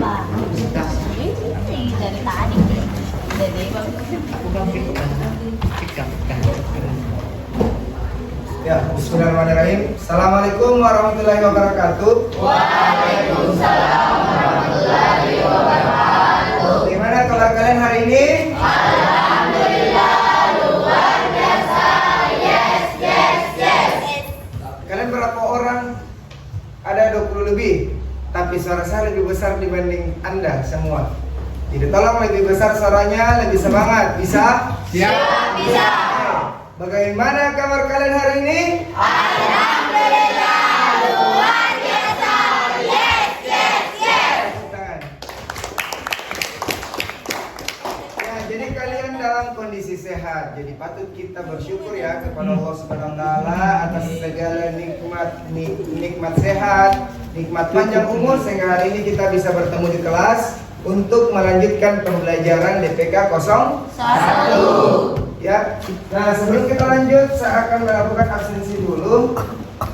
Pak. Ini dari tadi. Jadi Ya, bismillahirrahmanirrahim. Assalamualaikum warahmatullahi wabarakatuh. Waalaikumsalam warahmatullahi wabarakatuh. Gimana kabar kalian hari ini? Alhamdulillah luar biasa. Yes, yes, yes. Kalian berapa orang? Ada 20 lebih. Tapi suara saya lebih besar dibanding Anda semua. Jadi tolong lebih besar suaranya, lebih semangat. Bisa? Siap, bisa. Bagaimana kabar kalian hari ini? Alhamdulillah luar biasa. Yes, yes, yes. Tepuk tangan. Ya, jadi kalian dalam kondisi sehat. Jadi patut kita bersyukur ya kepada Allah Subhanahu wa taala atas segala nikmat sehat, nikmat panjang umur sehingga hari ini kita bisa bertemu di kelas untuk melanjutkan pembelajaran DPK 01. Ya, nah sebelum kita lanjut, saya akan melakukan absensi dulu.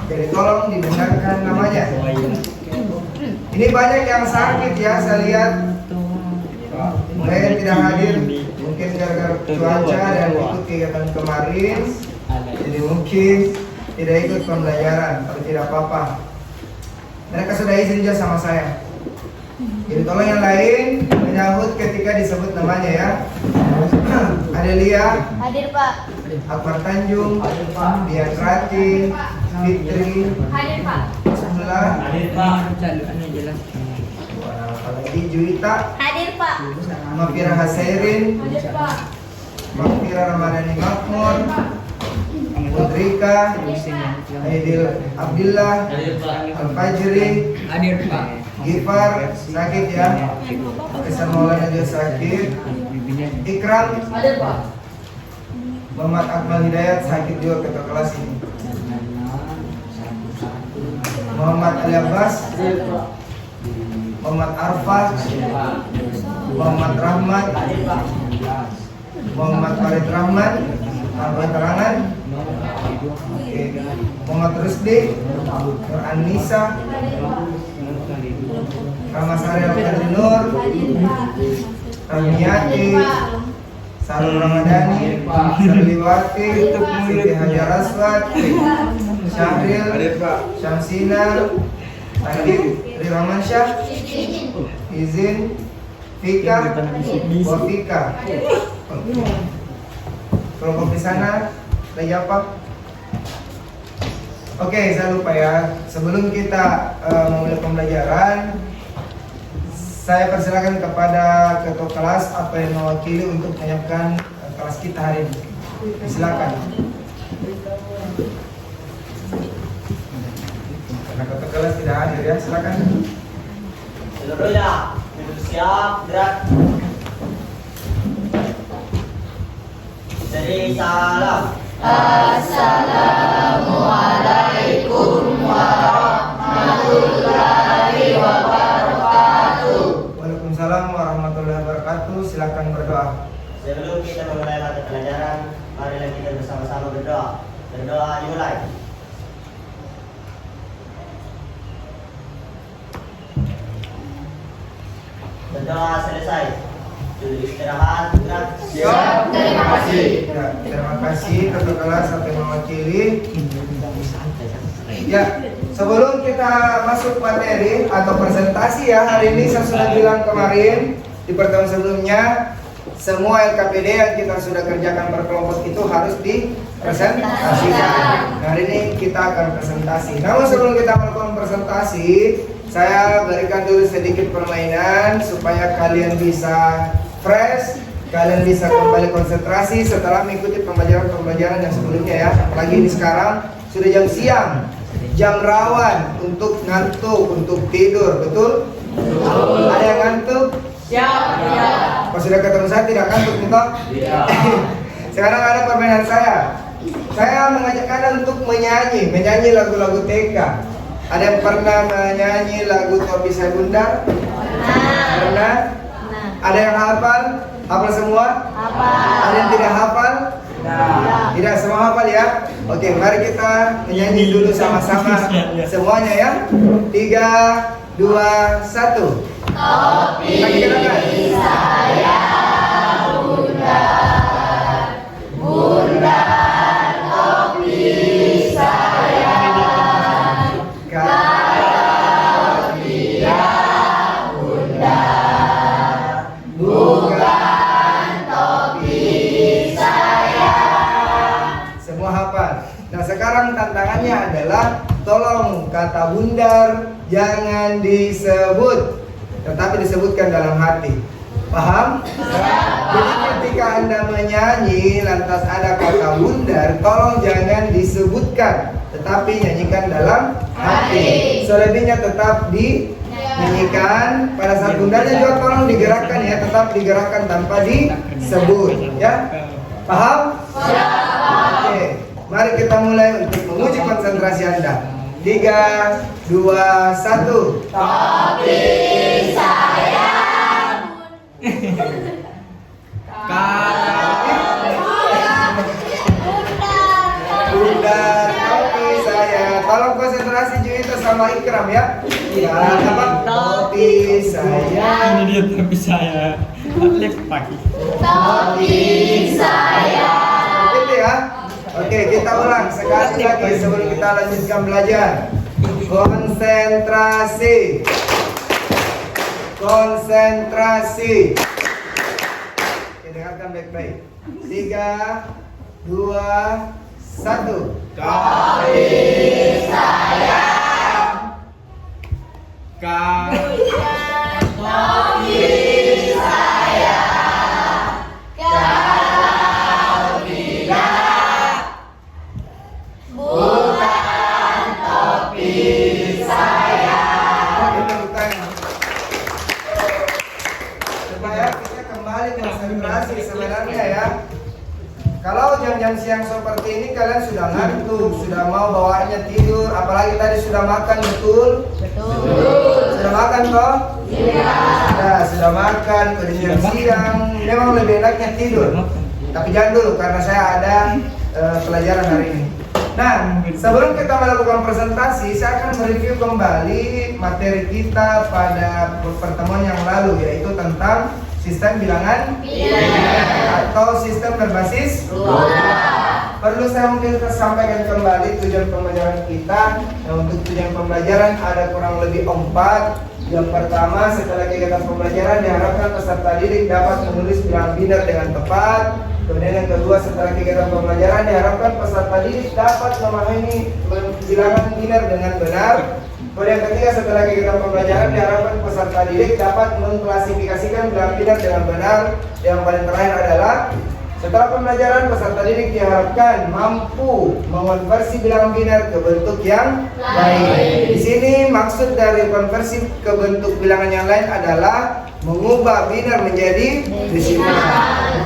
Jadi tolong didengarkan namanya. Ini banyak yang sakit ya, saya lihat. Mulai yang tidak hadir, mungkin gara-gara cuaca dan ikut kegiatan kemarin. Jadi mungkin tidak ikut pembelajaran, tapi tidak apa-apa. Mereka sudah izin juga sama saya. Jadi tolong yang lain menyahut ketika disebut namanya ya. Adelia, Hadir Pak. Akbar Tanjung, Dian Rati, Fitri, Hadir Pak. Sula, apalagi Juwita, Hadir Pak. Mafira Hasairin, Hadir Pak. Mafira Ramadhani Makmur, Putrika, Aidil Abdillah, Al-Fajri, Gifar, sakit ya. Kesan Maulana juga sakit. Ikram, Hadir Pak. Muhammad Akmal Hidayat sakit juga ketua kelas ini. Muhammad Ali Abbas, Muhammad Arfah, Muhammad Rahmat, Muhammad Farid Rahman, tanpa terangan. Oke. Muhammad Rusdi, Nur Anissa, Ramasari Al Nur, Ramiyati, Sarul Ramadhani, Sarliwati, Siti Hajar Aswad, Syahril, Syamsina, Adib, Riramansyah, Izin, Fika, Wafika. Kelompok di sana, lagi apa? Oke, saya lupa ya. Sebelum kita memulai pembelajaran, saya persilakan kepada ketua kelas apa yang mewakili untuk menyiapkan kelas kita hari ini. Silakan. Karena ketua kelas tidak hadir ya, silakan. Seluruhnya siap, gerak. Dari salam. Assalamualaikum warahmatullahi wabarakatuh. Waalaikumsalam warahmatullahi wabarakatuh. Silakan berdoa. Sebelum kita memulai mata pelajaran, marilah kita bersama-sama berdoa. Berdoa dimulai. Berdoa selesai. Dulu istirahat, gerak. Siap, terima kasih. Ya, terima kasih ketua kelas sampai mewakili. Ya, sebelum kita masuk materi atau presentasi ya, hari ini saya sudah bilang kemarin di pertemuan sebelumnya, semua LKPD yang kita sudah kerjakan berkelompok itu harus dipresentasikan. Nah, hari ini kita akan presentasi. Namun sebelum kita melakukan presentasi, saya berikan dulu sedikit permainan supaya kalian bisa fresh, kalian bisa kembali konsentrasi setelah mengikuti pembelajaran yang sebelumnya ya. Apalagi ini sekarang sudah jam siang, jam rawan untuk ngantuk, untuk tidur, betul? Ada yang ngantuk? Siap, ya. Pas sudah ketemu saya tidak ngantuk, betul? Sekarang ada permainan saya. Saya mengajak kalian untuk menyanyi lagu-lagu TK. Ada yang pernah menyanyi lagu Topi Saya Bundar? Pernah? Ada yang hafal? Hafal semua? Ada yang tidak hafal? Tidak semua hafal ya? Oke, mari kita menyanyi dulu sama-sama semuanya ya. 3, 2, 1. Topi Lagi gerakan. saya bundar, bundar topi saya. Kalau tidak bundar, bukan topi saya. Semua hafal. Nah sekarang tantangannya adalah tolong kata bundar jangan disebut, tetapi disebutkan dalam hati. Paham? Jadi ketika Anda menyanyi lantas ada kata bundar, tolong jangan disebutkan, tetapi nyanyikan dalam hati. Selebihnya tetap dinyanyikan. Pada saat bundarnya juga tolong digerakkan ya, tetap digerakkan tanpa disebut ya. Paham? Oke, mari kita mulai untuk menguji konsentrasi Anda. 3, 2, 1. Topi saya Bundar topi saya. Tolong konsentrasi Juwita sama Ikram ya. Ya, apa? Topi saya. Ini dia topi saya. Atlet pagi. topi saya. Itu ya. Oke, kita ulang sekali lagi sebelum kita lanjutkan belajar. Konsentrasi. Konsentrasi. Oke, dengarkan baik-baik. 3, 2, 1. Topi saya topi saya. Kalau tidak bukan topi saya. Oke, tepuk tangan. Supaya kita kembali konsentrasi sebenarnya ya. Kalau jam-jam siang seperti ini kalian sudah ngantuk, sudah mau bawaannya tidur, apalagi tadi sudah makan betul? Sudah makan toh? Sudah makan, pada jam siang, memang lebih enaknya tidur. Tapi jangan dulu karena saya ada pelajaran hari ini. Nah, sebelum kita melakukan presentasi, saya akan mereview kembali materi kita pada pertemuan yang lalu, yaitu tentang sistem bilangan atau sistem berbasis ruang. Perlu saya mungkin sampaikan kembali tujuan pembelajaran kita. Nah, untuk tujuan pembelajaran ada kurang lebih 4. Yang pertama, setelah kegiatan pembelajaran diharapkan peserta didik dapat menulis bilangan biner dengan tepat. Kemudian yang kedua, setelah kegiatan pembelajaran diharapkan peserta didik dapat memahami bilangan biner dengan benar. Kemudian ketiga, setelah kegiatan pembelajaran diharapkan peserta didik dapat mengklasifikasikan bilangan biner dengan benar. Yang paling terakhir adalah setelah pembelajaran peserta didik diharapkan mampu mengonversi bilangan biner ke bentuk yang lain. Di sini maksud dari konversi ke bentuk bilangan yang lain adalah mengubah biner menjadi desimal,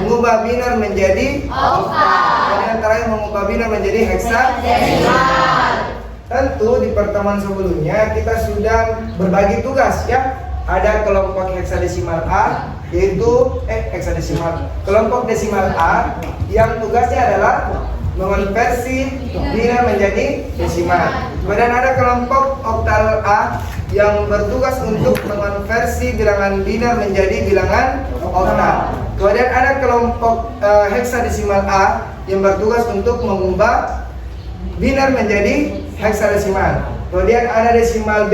mengubah biner menjadi oktal, dan yang terakhir mengubah biner menjadi heksadesimal. Tentu di pertemuan sebelumnya kita sudah berbagi tugas ya. Ada kelompok heksadesimal A, yaitu heksadesimal, kelompok desimal A yang tugasnya adalah mengonversi biner menjadi desimal. Kemudian ada kelompok oktal A yang bertugas untuk mengonversi bilangan biner menjadi bilangan oktal. Kemudian ada kelompok heksadesimal A yang bertugas untuk mengubah biner menjadi heksadesimal. Kemudian ada desimal B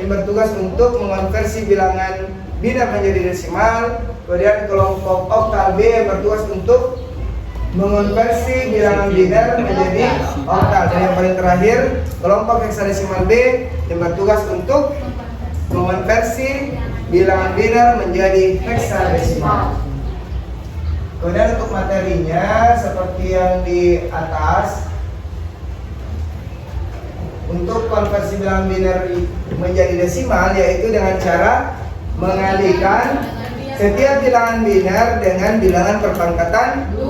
yang bertugas untuk mengonversi bilangan biner menjadi desimal. Kemudian kelompok oktal B yang bertugas untuk mengonversi bilangan biner menjadi oktal. Dan yang paling terakhir, kelompok heksadesimal B yang bertugas untuk mengonversi bilangan biner menjadi heksadesimal. Kemudian untuk materinya seperti yang di atas. Untuk konversi bilangan biner menjadi desimal yaitu dengan cara mengalihkan setiap bilangan biner dengan bilangan berpangkatan 2.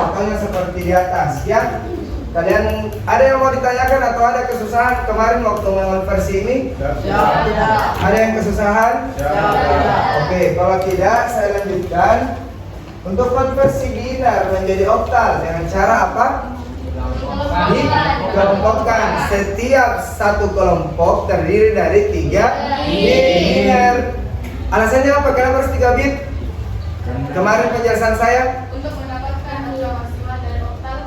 Contohnya seperti di atas ya. Kalian ada yang mau ditanyakan atau ada kesusahan kemarin waktu mengonversi ini? Ada yang kesusahan? Oke, kalau tidak saya lanjutkan. Untuk konversi biner menjadi oktal dengan cara apa? dikelompokkan. Setiap satu kelompok terdiri dari 3 biner. Alasannya apa? Kenapa harus 3 bit? Kemarin penjelasan saya Untuk mendapatkan nilai maksimal dari oktal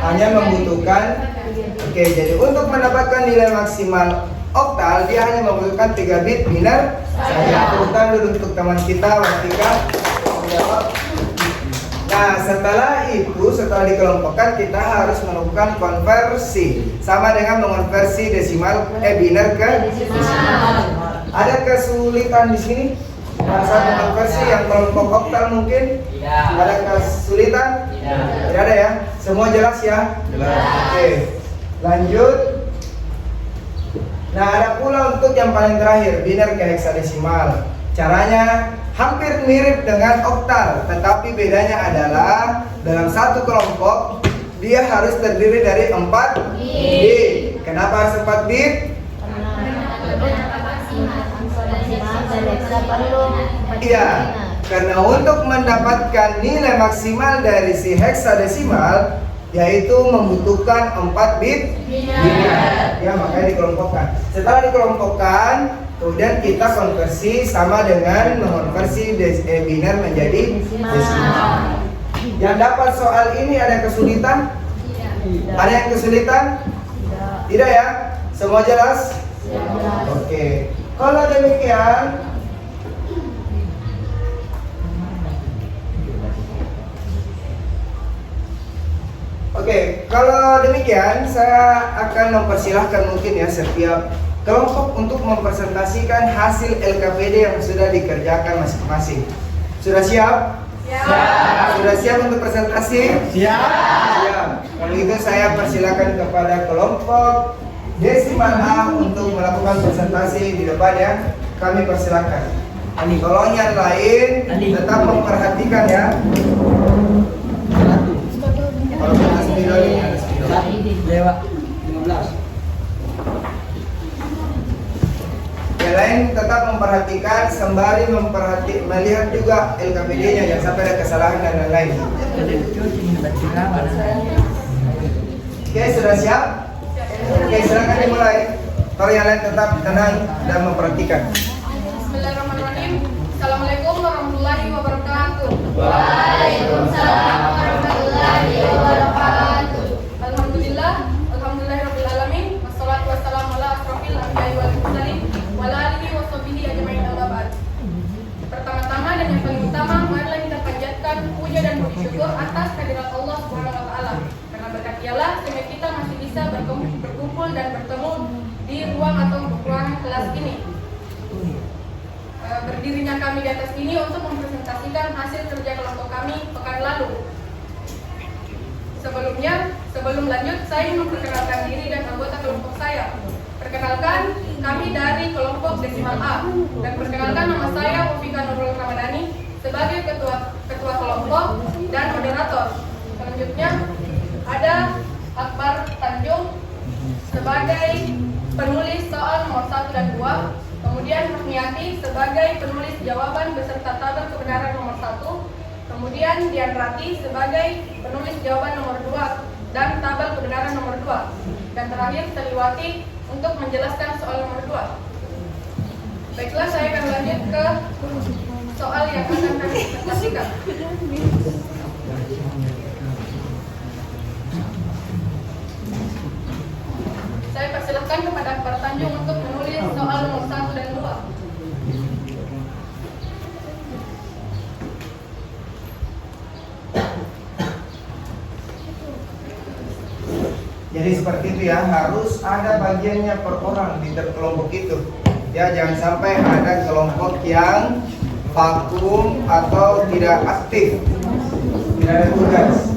hanya membutuhkan. Oke, jadi untuk mendapatkan nilai maksimal oktal dia hanya membutuhkan 3 bit biner saja. Tepuk tangan dulu untuk teman kita Watika. Nah, setelah itu, setelah dikelompokkan kita harus melakukan konversi, sama dengan mengonversi desimal biner ke desimal. Ada kesulitan di sini? Pada saat mengonversi yang kelompok oktal mungkin? Tidak. Ada kesulitan? Tidak ada ya? Semua jelas ya? Jelas. Oke, lanjut. Nah, ada pula untuk yang paling terakhir, biner ke heksadesimal. Caranya hampir mirip dengan oktal, tetapi bedanya adalah dalam satu kelompok dia harus terdiri dari 4 bit. Kenapa harus 4 bit? Iya, karena untuk mendapatkan nilai maksimal dari si heksadesimal yaitu membutuhkan 4 bit biner. Ya, makanya dikelompokkan. Setelah dikelompokkan, kemudian kita konversi sama dengan mengonversi biner menjadi desimal. Yang dapat soal ini ada kesulitan? Ada yang kesulitan? Tidak ya? Semua jelas? Oke. Kalau demikian, kalau demikian saya akan mempersilahkan mungkin ya setiap kelompok untuk mempresentasikan hasil LKPD yang sudah dikerjakan masing-masing. Sudah siap? Siap. Sudah siap untuk presentasi? Siap. Siap. Kalau itu saya persilakan kepada kelompok desimal A untuk melakukan presentasi di depan ya. Kami persilakan. Kalau yang lain tetap memperhatikan ya. Kalau ada spidol ini ada spidol. Lewat 15. Yang lain tetap memperhatikan sembari melihat juga LKPD-nya jangan sampai ada kesalahan dan lain-lain. Oke, sudah siap? Oke, silakan dimulai. Kalau yang lain tetap tenang dan memperhatikan. Bismillahirrahmanirrahim. Assalamualaikum warahmatullahi wabarakatuh. Waalaikumsalam warahmatullahi wabarakatuh. Alhamdulillahirabbil alamin. Wassalatu wassalamu ala asrofil anbiya'i wal mursalin wa ala alihi washabihi ajmain amma ba'd. Pertama-tama dan yang paling utama, marilah kita panjatkan puja dan puji syukur atas kehadirat Allah Subhanahu wa taala. Karena berkat Dialah sehingga kita masih bisa berkumpul dan bertemu di ruang atau ruangan kelas ini. Berdirinya kami di atas ini untuk mempresentasikan hasil kerja kelompok kami pekan lalu. Sebelum lanjut, saya memperkenalkan diri dan anggota kelompok saya. Perkenalkan, kami dari kelompok desimal A. Dan perkenalkan, nama saya Wafika Nurul Ramadhani sebagai ketua kelompok dan moderator. Selanjutnya ada Akbar Tanjung sebagai penulis soal nomor 1 dan 2. Kemudian Rahmiati sebagai penulis jawaban beserta tabel kebenaran nomor 1. Kemudian Dian Rati sebagai penulis jawaban nomor 2 dan tabel kebenaran nomor 2. Dan terakhir Seliwati untuk menjelaskan soal nomor 2. Baiklah, saya akan lanjut ke soal yang akan kami presentasikan. Saya persilahkan kepada Akbar Tanjung untuk menulis soal nomor 1 dan 2. Jadi seperti itu ya, harus ada bagiannya per orang di kelompok itu. Ya, jangan sampai ada kelompok yang vakum atau tidak aktif, tidak ada tugas.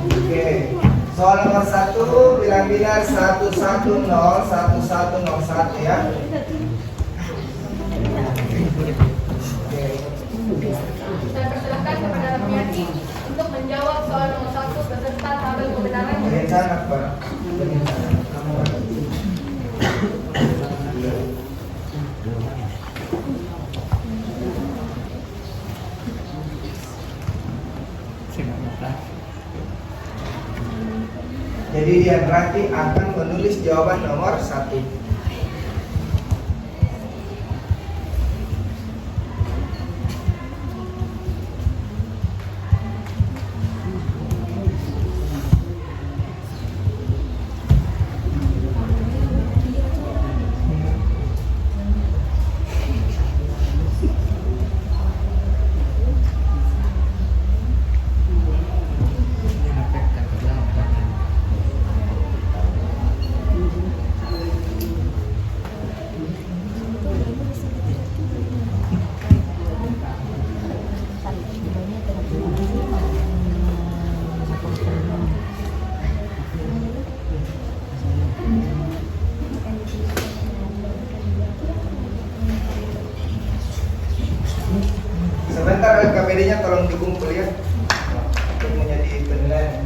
Oke, soal nomor 1 bilang-bilang 110 1101 ya. Saya persilahkan kepada Rahmiati untuk menjawab soal nomor 1 beserta tabel kebenaran. Sangat Pak. Jadi dia berarti akan menulis jawaban nomor 1. Sebentar LKPD-nya tolong dikumpul ya untuk menjadi penilaian.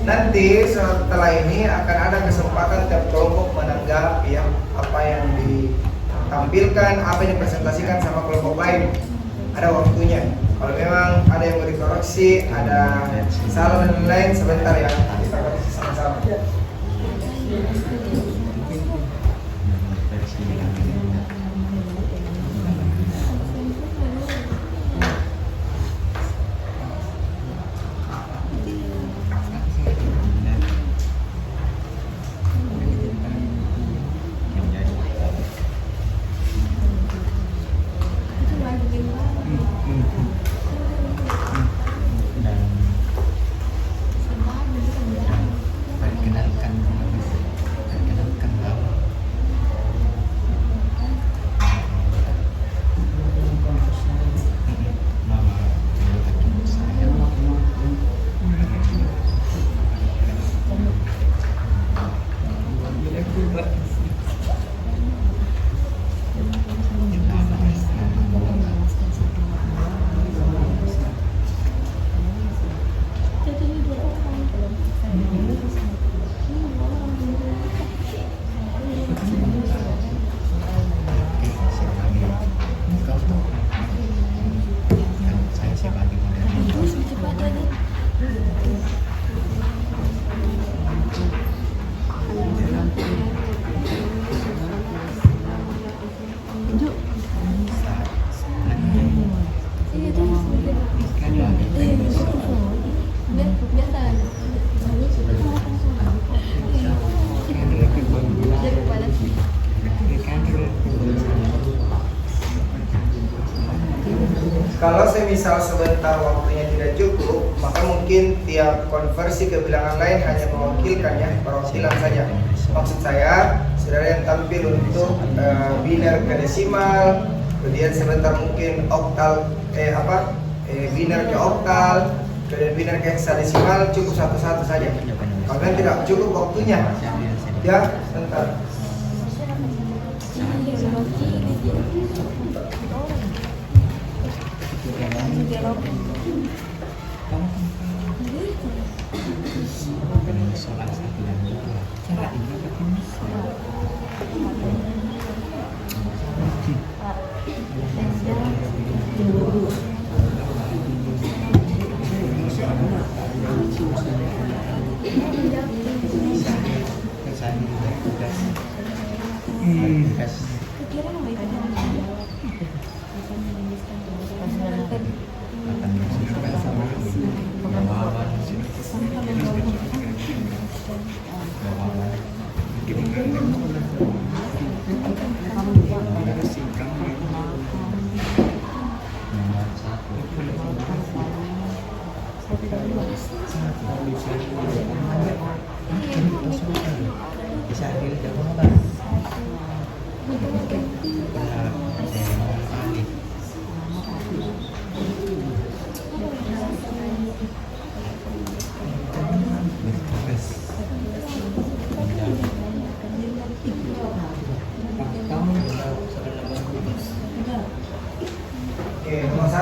Nanti setelah ini akan ada kesempatan tiap kelompok menanggapi ya apa yang ditampilkan, apa yang dipresentasikan sama kelompok lain. Ada waktunya. Kalau memang ada yang mau dikoreksi, ada salah dan lain-lain, sebentar ya kita koreksi sama-sama. Kalau semisal sebentar waktunya tidak cukup, maka mungkin tiap konversi ke bilangan lain hanya mewakilkannya, perwakilan saja. Maksud saya, saudara yang tampil untuk biner ke desimal, kemudian sebentar mungkin oktal, biner ke oktal, kemudian biner ke heksadesimal, cukup satu-satu saja. Kalau tidak cukup waktunya, ya, sebentar.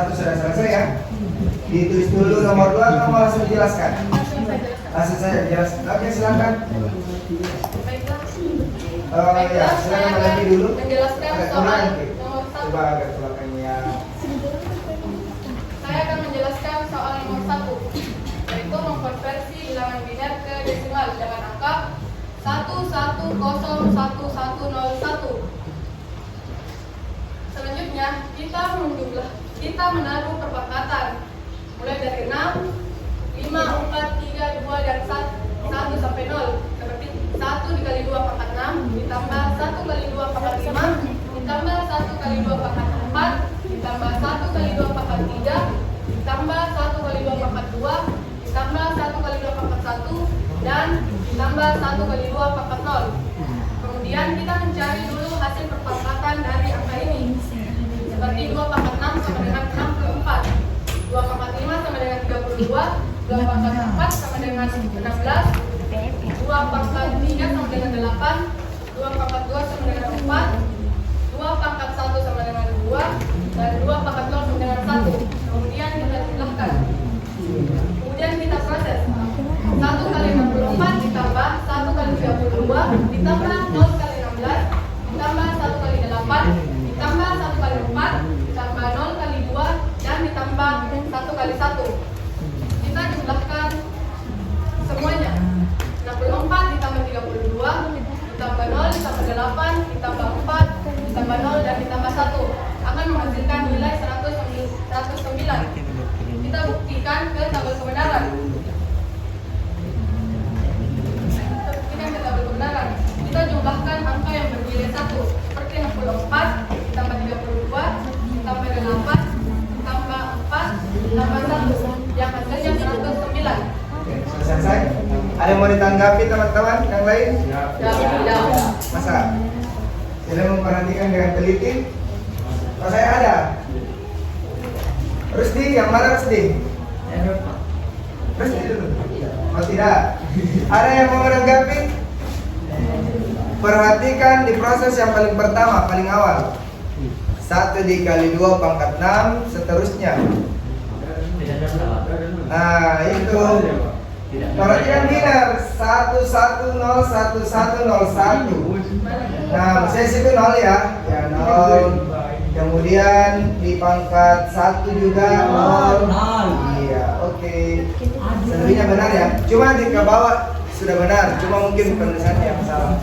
1 sudah selesai ya. Ditulis dulu nomor 2, kamu langsung jelaskan. Langsung saya jelaskan. Langsung saja jelaskan. Oke, silakan. Baiklah. Ya, silakan lagi dulu. Menjelaskan Agak soal kurang, Ki. nomor 1. Coba agak belakangnya. Saya akan menjelaskan soal nomor 1, yaitu mengkonversi bilangan biner ke desimal dengan angka 1101101. Selanjutnya kita menaruh perpangkatan mulai dari 6, 5, 4, 3, 2 dan 1 sampai 0. Seperti 1 dikali 2 pangkat 6 ditambah 1 kali 2 pangkat 5 ditambah 1 kali 2 pangkat 4 ditambah 1 kali 2 pangkat 3 ditambah 1 kali 2 pangkat 2 ditambah 1 kali 2 pangkat 1 dan ditambah 1 kali 2 pangkat 0. Kemudian kita mencari dulu hasil perpangkatan dari angka ini. Seperti 2 pangkat 6 sama dengan 64, 2 pangkat 5 sama dengan 32, 2 pangkat 4 sama dengan 16, 2 pangkat 3 sama dengan 8, 2 pangkat 2 sama dengan 4, 2 pangkat 1 sama dengan 2, dan 2 pangkat 0 sama dengan 1. Kemudian kita jumlahkan. Kemudian kita proses. 1 kali 64 ditambah 1 kali 32 ditambah 0 kali 16 ditambah 1 kali 8 ditambah 1 kali 4 ditambah 0 kali 2 dan ditambah 1 kali 1. Kita jumlahkan semuanya. 64 ditambah 32 ditambah 0 ditambah 8 ditambah 4 ditambah 0 dan ditambah 1 akan menghasilkan nilai 109. Kita buktikan ke tabel kebenaran. Kita jumlahkan angka yang bernilai 1 seperti 64 ditambah 32 ditambah 8 ditambah 4 ditambah 1 yang hasilnya 109. Oke, sudah selesai. Ada yang mau ditanggapi teman-teman yang lain? Tidak. Masa? Sudah memperhatikan dengan teliti? Oh, saya ada. Rusdi, yang mana Rusdi? Rusdi dulu. Oh tidak. Ada yang mau menanggapi? Perhatikan di proses yang paling pertama, paling awal. 1 dikali 2 pangkat 6, seterusnya. Nah, itu. Perhatikan benar. 1101101. Nah, saya situ 0 ya. Ya, 0. Kemudian di pangkat 1 juga 0. Iya, oke. Selebihnya benar ya. Cuma di ke bawah sudah benar, cuma mungkin penulisannya yang salah.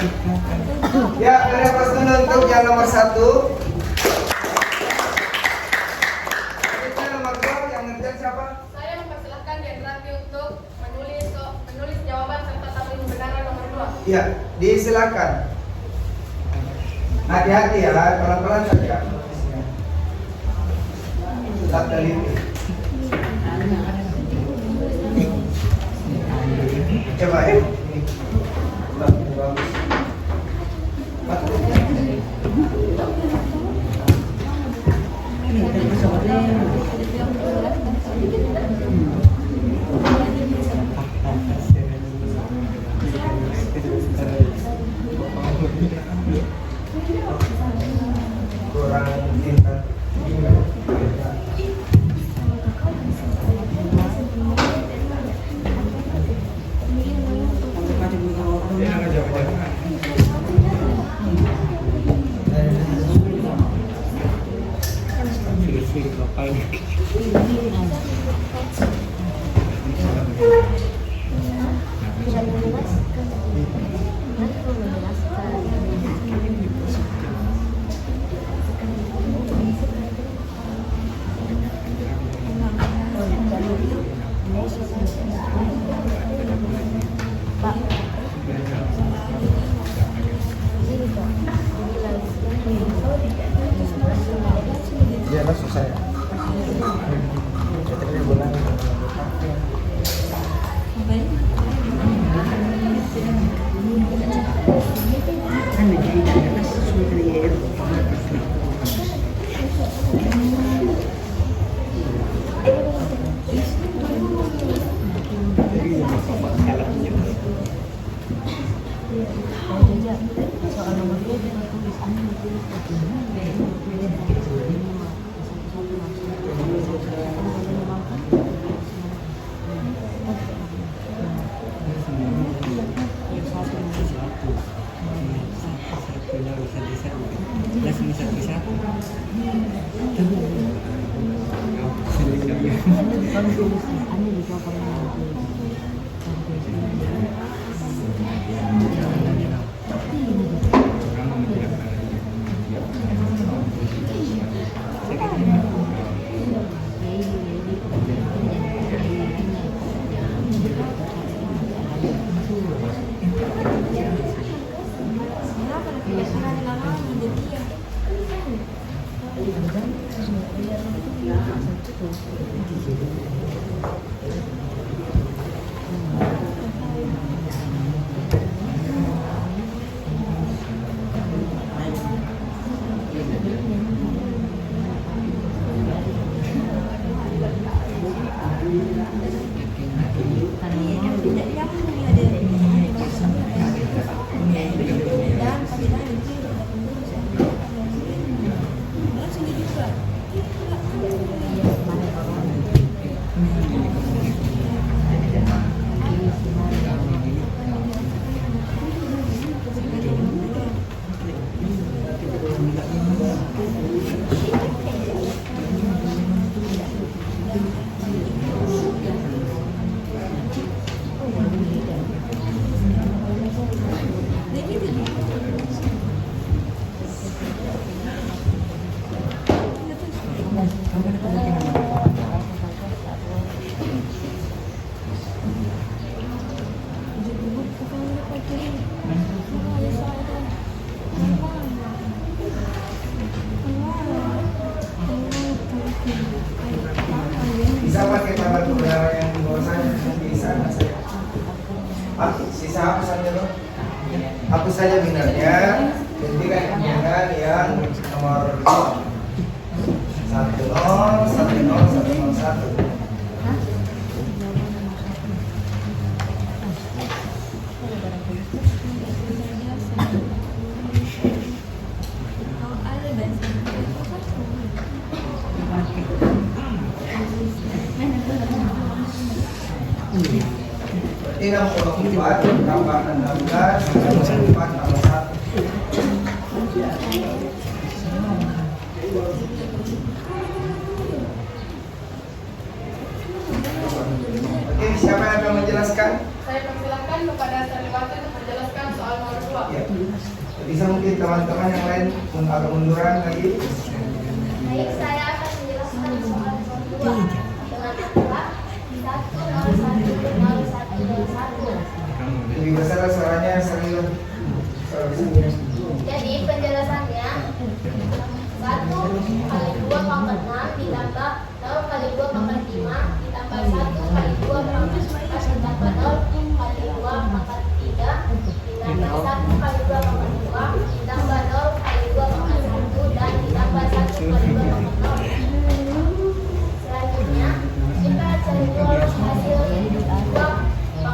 Ya, ada pas dulu untuk yang nomor 1. Kita nomor 2 yang ngerjain siapa? Saya mempersilahkan Dendrati untuk menulis jawaban serta tabel kebenaran nomor 2. Iya, disilakan. Hati-hati ya, pelan-pelan saja. Tak teliti. Coba ya. Ini. Bagus. Kurang pintar. Ya, langsung saya. Bisa pakai tabel kebenaran yang di bawah sana, bisa nggak saya? Sisa hapus saja loh. Hapus saja binarnya. Gantikan dengan yang nomor 2. 1010101. Ini 64 tambah 16 64 tambah 1. Oke, siapa yang akan menjelaskan? Saya persilakan kepada Sariwati untuk menjelaskan soal nomor 2. Ya. Bisa mungkin teman-teman yang lain agak munduran lagi. Baik, saya akan menjelaskan soal nomor 2 dengan angka 1010121. Lebih besar suaranya Sarila. Jadi penjelasannya 1 kali 2 pangkat 6 ditambah 0 kali 2 pangkat 5 ditambah 1 kali 2 pangkat 4 ditambah 0 kali 2 pangkat 3 ditambah 1 kali 2 pangkat 2 ditambah 0 kali 2 pangkat 1 dan ditambah 1 kali 2 pangkat 0. Selanjutnya kita cari dulu hasil 2 pangkat 6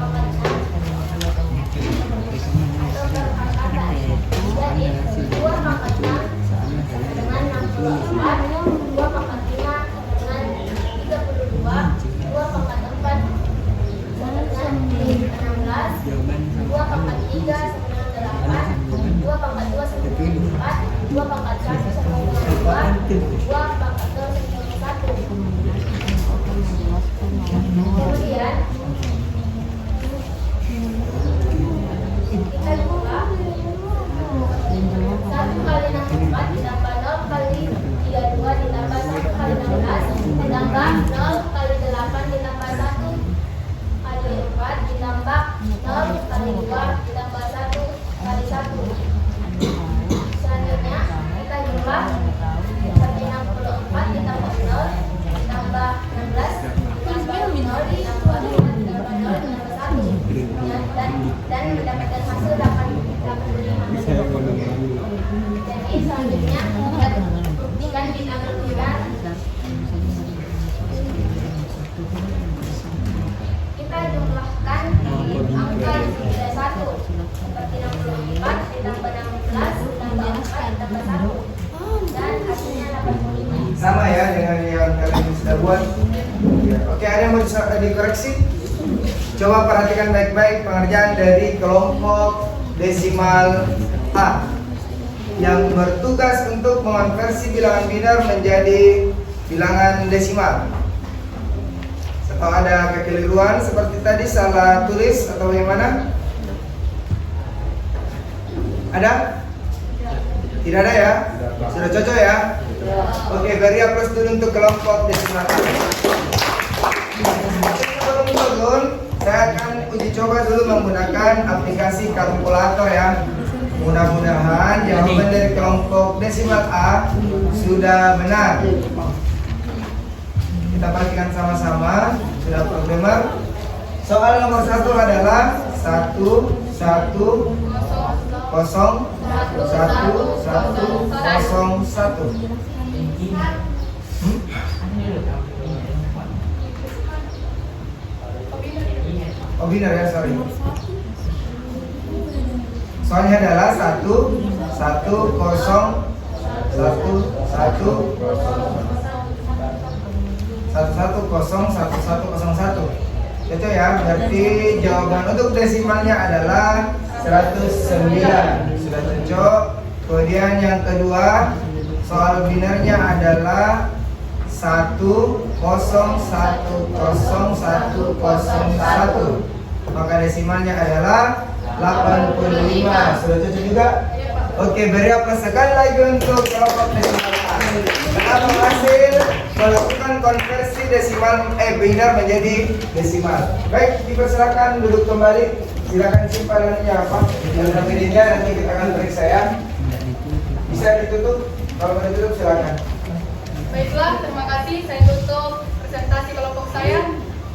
atau perangkatan. Jadi 2 pangkat 6 dengan 64, 2 pangkat 5 dengan 32, 2 pangkat 4 dengan 16, 2 pangkat 3 sama dengan 8, 2 pangkat 2 sama dengan 4, 2 pangkat 1 sama dengan 2, 2 pangkat 2 sama dengan 1. Kemudian kita buka 1 kali 64 ditambah 0 kali 32 ditambah 1 kali 16 ditambah 0 kali 8 ditambah 1 kali 4 ditambah 0 kali 2 ditambah 1 kali 1. Selanjutnya kita jumlah seperti 64 ditambah 0 ditambah 16 ditambah 0 ditambah 2 ditambah 0 ditambah 1 dan mendapatkan hasil 85. Jadi selanjutnya kita buktikan di tabel ujian. Kita jumlahkan angka yang berbeda 1 seperti 64 ditambah 16 ditambah 4 ditambah 1 dan hasilnya 85. Sama ya dengan yang kalian sudah buat. Ya. Oke, ada yang mau dikoreksi? Coba perhatikan baik-baik pengerjaan dari kelompok desimal A. yang bertugas untuk mengonversi bilangan biner menjadi bilangan desimal. Atau ada kekeliruan seperti tadi, salah tulis atau bagaimana? Ada? Tidak ada ya? Sudah cocok ya? Oke, beri aplaus dulu untuk kelompok desimal. Sebelum turun, saya akan uji coba dulu menggunakan aplikasi kalkulator ya. Mudah-mudahan jawaban dari kelompok desimal A sudah benar. Kita perhatikan sama-sama. Sudah programmer. Soal nomor 1 adalah 1 1 0 1 1 0 1. Oh benar ya, sorry. Soalnya adalah 1 1 0 1101. Itu ya, berarti jawaban untuk desimalnya adalah 109. Sudah cocok. Kemudian yang kedua, soal binernya adalah 1010101. Maka desimalnya adalah 85. Sudah cocok juga? Oke, beri aplaus sekali lagi untuk kelompok desimal A. Telah berhasil melakukan konversi desimal biner menjadi desimal. Baik, dipersilakan duduk kembali. Silakan simpanannya apa? Yang namanya nanti kita akan periksa ya. Bisa ditutup? Kalau mau ditutup silakan. Baiklah, terima kasih. Saya tutup presentasi kelompok saya.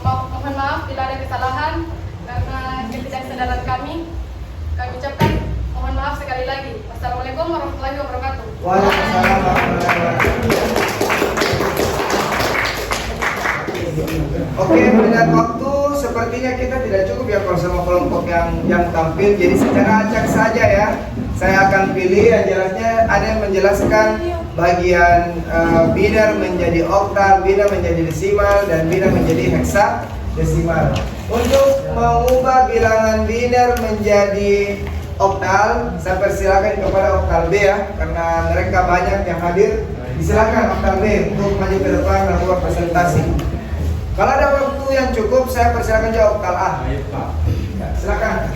Mohon maaf bila ada kesalahan karena ketidaksadaran kami. Kami ucapkan mohon maaf sekali lagi. Wassalamualaikum warahmatullahi wabarakatuh. Waalaikumsalam warahmatullahi wabarakatuh. Oke, melihat waktu sepertinya kita tidak cukup ya kalau sama kelompok yang tampil. Jadi secara acak saja ya. Saya akan pilih yang jelasnya ada yang menjelaskan bagian biner menjadi oktal, biner menjadi desimal, dan biner menjadi heksadesimal. Untuk mengubah bilangan biner menjadi oktal, saya persilakan kepada oktal B ya, karena mereka banyak yang hadir. Silakan oktal B untuk maju ke depan melakukan presentasi. Kalau ada waktu yang cukup, saya persilakan jawab oktal A. Ya, silakan.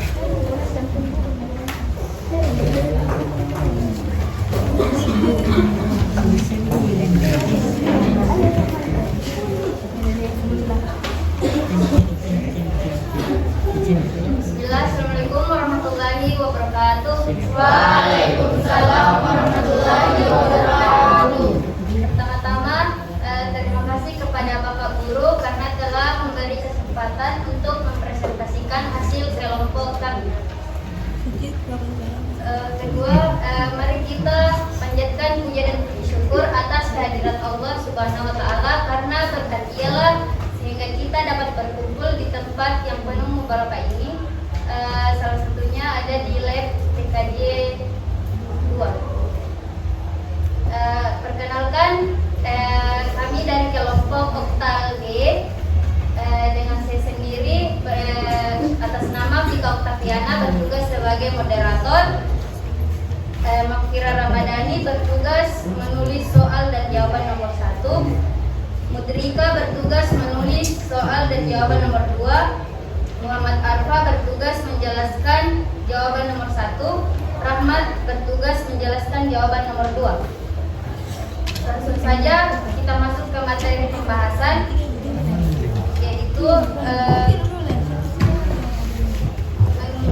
Assalamualaikum warahmatullahi wabarakatuh. Waalaikumsalam warahmatullahi wabarakatuh. Pertama-tama terima kasih kepada Bapak Guru karena telah memberi kesempatan untuk mempresentasikan hasil kelompok kami. Kedua, mari kita panjatkan puja dan puji syukur atas kehadirat Allah Subhanahu wa taala karena berkat Dialah sehingga kita dapat berkumpul di tempat yang penuh mubarakah ini. Salah satunya ada di lab TKJ 2. Perkenalkan, kami dari kelompok Oktal B dengan saya sendiri atas nama Vika Oktaviana bertugas sebagai moderator. Makfira Ramadhani bertugas menulis soal dan jawaban nomor 1. Mudrika bertugas menulis soal dan jawaban nomor 2. Muhammad Arfa bertugas menjelaskan jawaban nomor 1. Rahmat bertugas menjelaskan jawaban nomor 2. Langsung saja kita masuk ke materi pembahasan, yaitu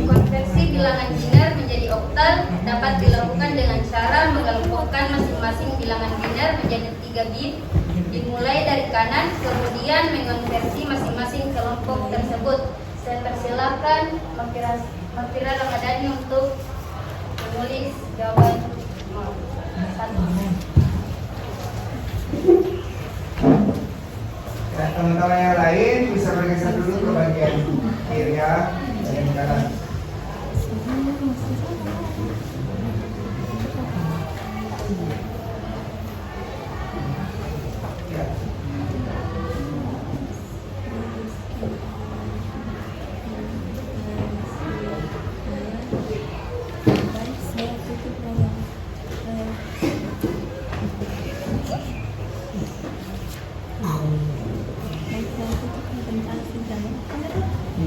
konversi bilangan biner menjadi oktal dapat dilakukan dengan cara mengelompokkan masing-masing bilangan biner menjadi 3 bit, dimulai dari kanan, kemudian mengonversi masing-masing kelompok tersebut. Saya persilakan Makfira Ramadhani untuk menulis jawaban nomor 1. Ya, teman-teman yang lain bisa bergeser dulu ke bagian kiri ya, bagian kanan. Ya.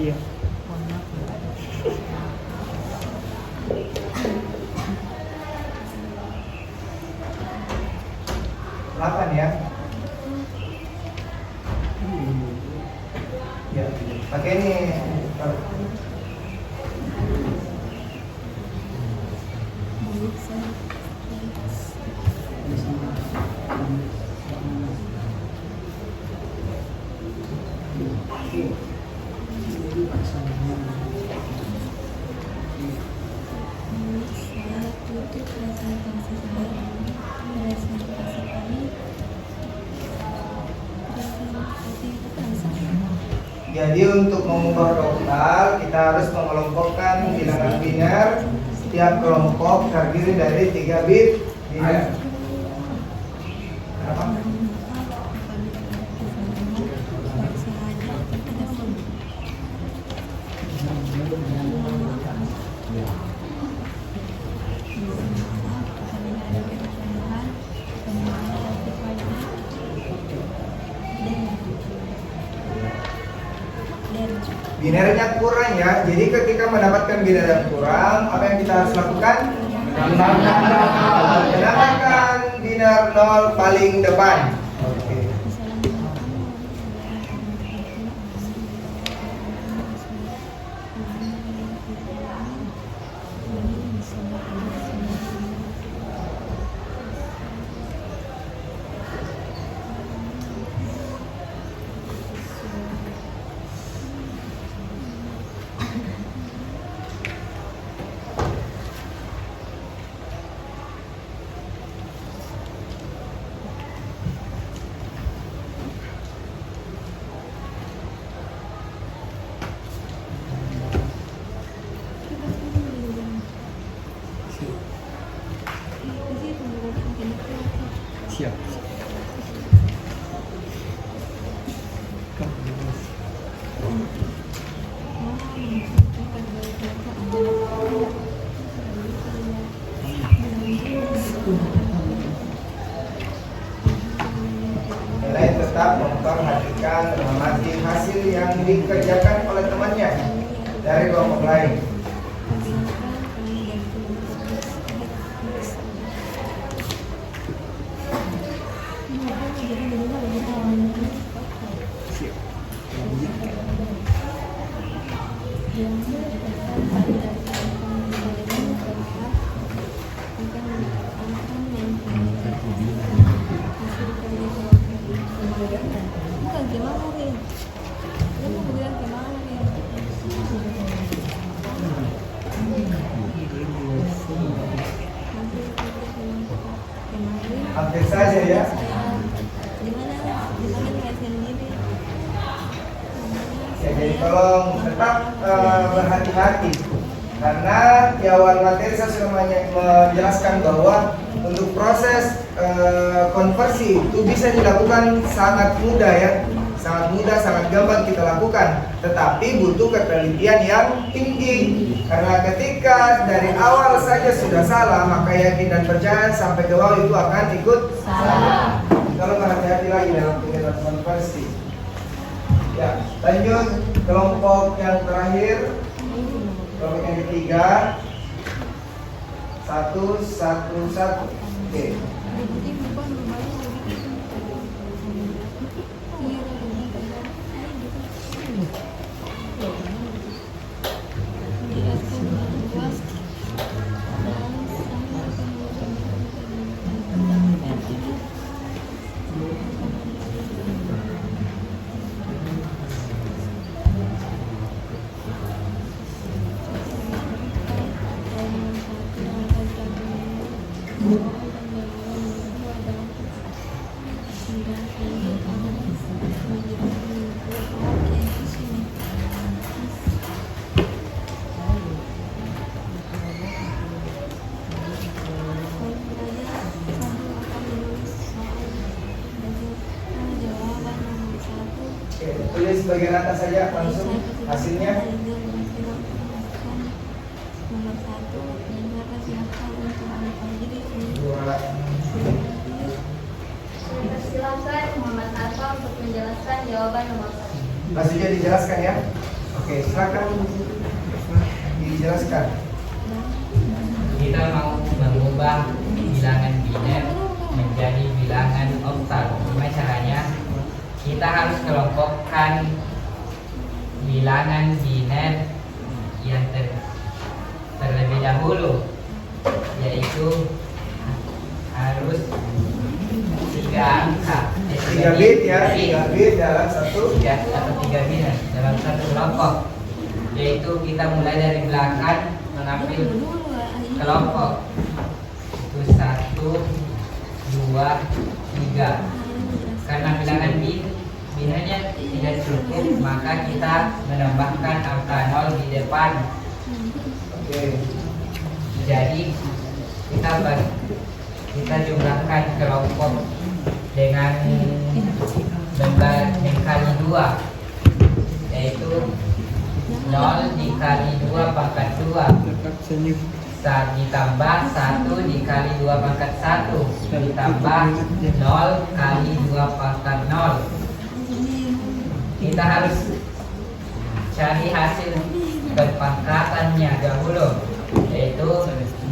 Iya. 8 ya. Ya, pakai ini. Jadi untuk mengubah lokal kita harus mengelompokkan bilangan biner. Setiap kelompok terdiri dari 3 bit biner. Kenapa? Binernya kurang ya, jadi ketika mendapatkan biner yang kurang, apa yang kita harus lakukan? Menambahkan biner 0 paling depan. Oke. Siap. Nilai tetap memperhatikan mengamati hasil yang dikerjakan oleh temannya dari kelompok lain. Hampir saja ya. Ya, jadi tolong tetap berhati-hati karena di awal materi saya sudah menjelaskan bahwa untuk proses konversi itu bisa dilakukan sangat mudah ya, sangat mudah, sangat gampang kita lakukan, tetapi butuh ketelitian yang tinggi karena ketika dari awal saja sudah salah maka yakin dan percaya sampai ke bawah itu akan ikut salah. Kalau berhati-hati lagi dalam kegiatan konversi. Ya, lanjut kelompok yang terakhir, kelompok yang ketiga, 1, 1, 1. Oke. Tulis bagian atas saja langsung hasilnya. Silakan Muhammad Arfa untuk menjelaskan jawaban nomor 1. Langsung aja dijelaskan ya. Oke, silakan dijelaskan. Kita mau mengubah bilangan biner menjadi bilangan oktal. Gimana caranya? Kita harus kelompokkan bilangan biner yang terlebih dahulu, yaitu harus 3 angka. 3 bit ya, 3 bit dalam satu. Ya, atau 3 biner dalam satu kelompok. Yaitu kita mulai dari belakang mengambil kelompok itu 1, 2, 3. Karena bilangan binernya tidak cukup, maka kita menambahkan angka 0 di depan. Oke. Jadi kita jumlahkan kelompok dengan mengkali 2, yaitu 0 dikali 2 pangkat 2 saat ditambah 1 dikali 2 pangkat 1 ditambah 0 kali 2 pangkat 0. Kita harus cari hasil perpangkatannya dahulu, yaitu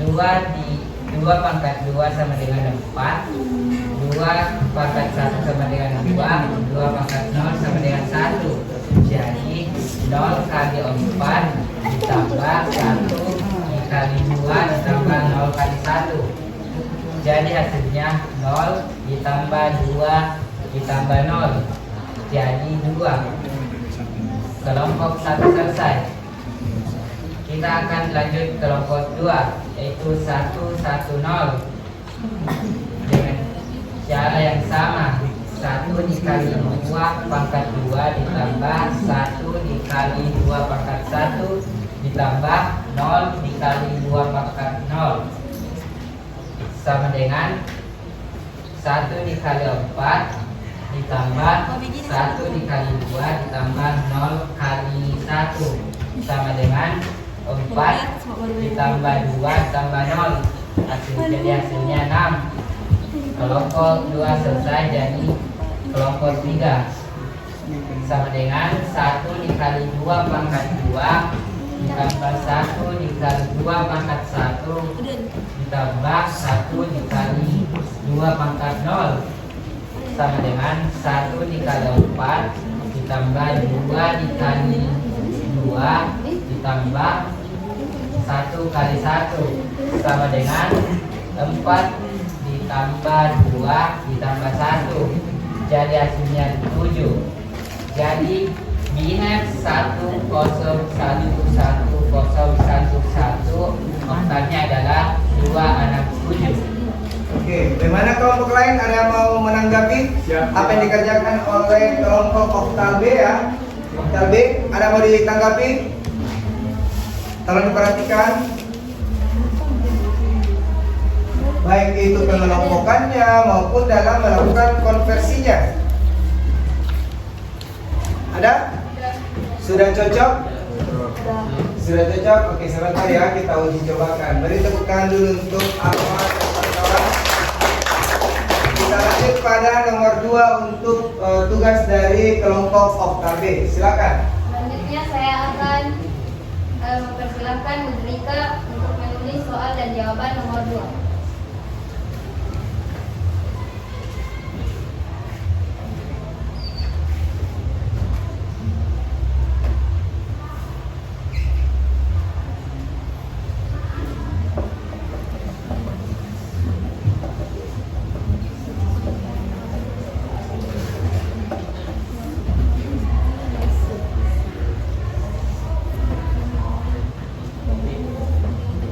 2 pangkat 2 sama dengan 4, 2 pangkat 1 sama dengan 2, 2 pangkat 0 sama dengan 1. Jadi 0 kali 4 ditambah 1 dikali 2 ditambah 0 kali 1. Jadi hasilnya 0 ditambah 2 ditambah 0. Jadi 2. Kelompok 1 selesai. Kita akan lanjut kelompok 2, yaitu 1, 1, 0. Dengan cara yang sama, 1 dikali 2 pangkat 2 ditambah 1 dikali 2 pangkat 1 ditambah 0 dikali 2 pangkat 0 sama dengan 1 dikali 4 ditambah 1 dikali 2 ditambah 0 kali 1 sama dengan 4 ditambah 2 ditambah 0. Jadi hasilnya 6. Kelompok 2 selesai. Jadi kelompok 3 sama dengan 1 dikali 2 pangkat 2 ditambah 1 dikali 2 pangkat 1 ditambah 1 dikali 2 pangkat 0 sama dengan 1 dikali 4 ditambah 2 dikali 2 ditambah 1 kali 1 sama dengan 4 ditambah 2 ditambah 1. Jadi hasilnya 7. Jadi biner 1011011 oktalnya adalah 267. Oke, bagaimana kelompok lain? Ada yang mau menanggapi apa yang dikerjakan oleh kelompok oktal B ya? Oktal B, ada mau ditanggapi? Tolong diperhatikan. Baik itu pengelompokannya maupun dalam melakukan konversinya. Ada? Sudah cocok? Sudah cocok? Oke, sebentar ya, kita uji cobakan. Beri tepuk tangan dulu untuk Ahmad dan kawan-kawan. Kita lanjut pada nomor 2 untuk tugas dari kelompok oktal B. Silakan. Selanjutnya saya akan mempersilahkan Bu Rika untuk menulis soal dan jawaban nomor 2.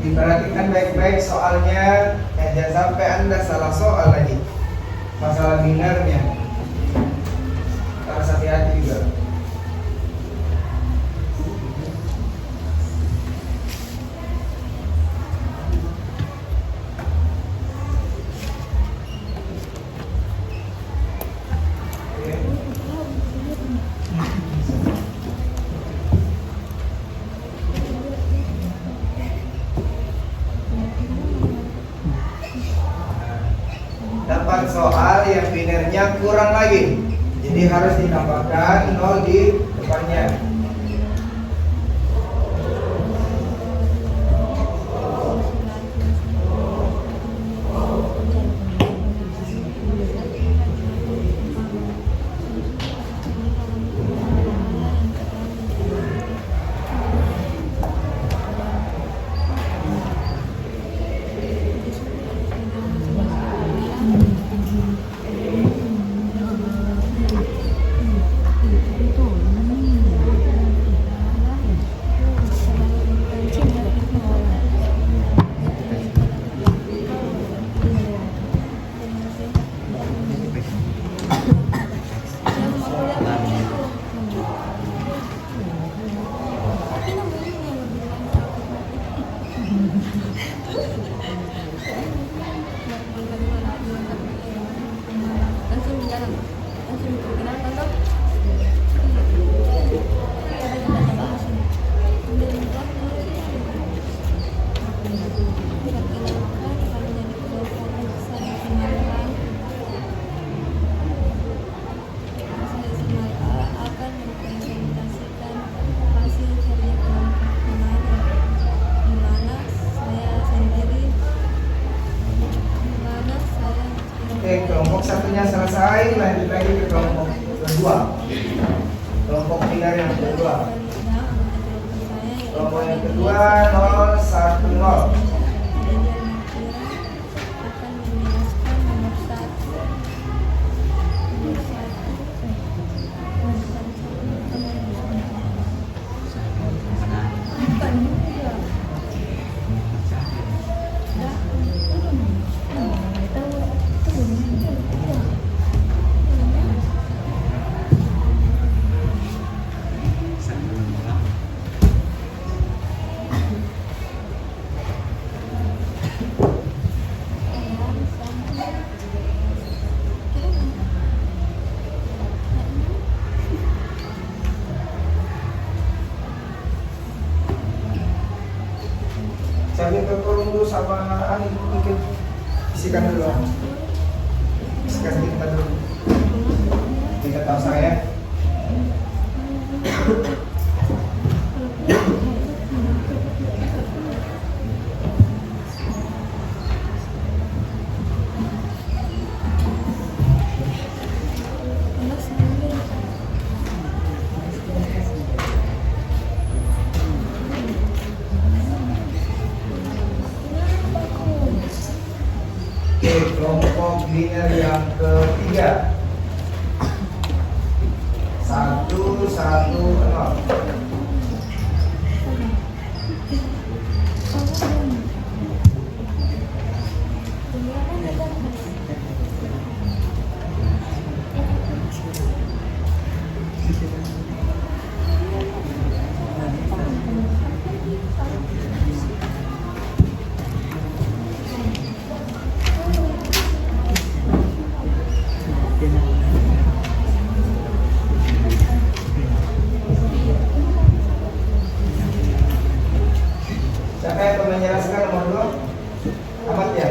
Diperhatikan baik-baik soalnya, jangan sampai Anda salah soal lagi. Masalah binernya harus hati-hati juga. Dapat soal yang binernya kurang lagi, jadi harus ditambahkan 0 di depannya. lanjut lagi ke kelompok kedua. Kelompok biner yang kedua. Kelompok yang kedua 010. Saya minta tolong dulu sama Ani, mungkin isikan dulu. Isikan kita dulu. Kita tahu saya. Oke, kelompok biner yang ketiga 110. Siapa yang akan menjelaskan nomor 2? Amat ya?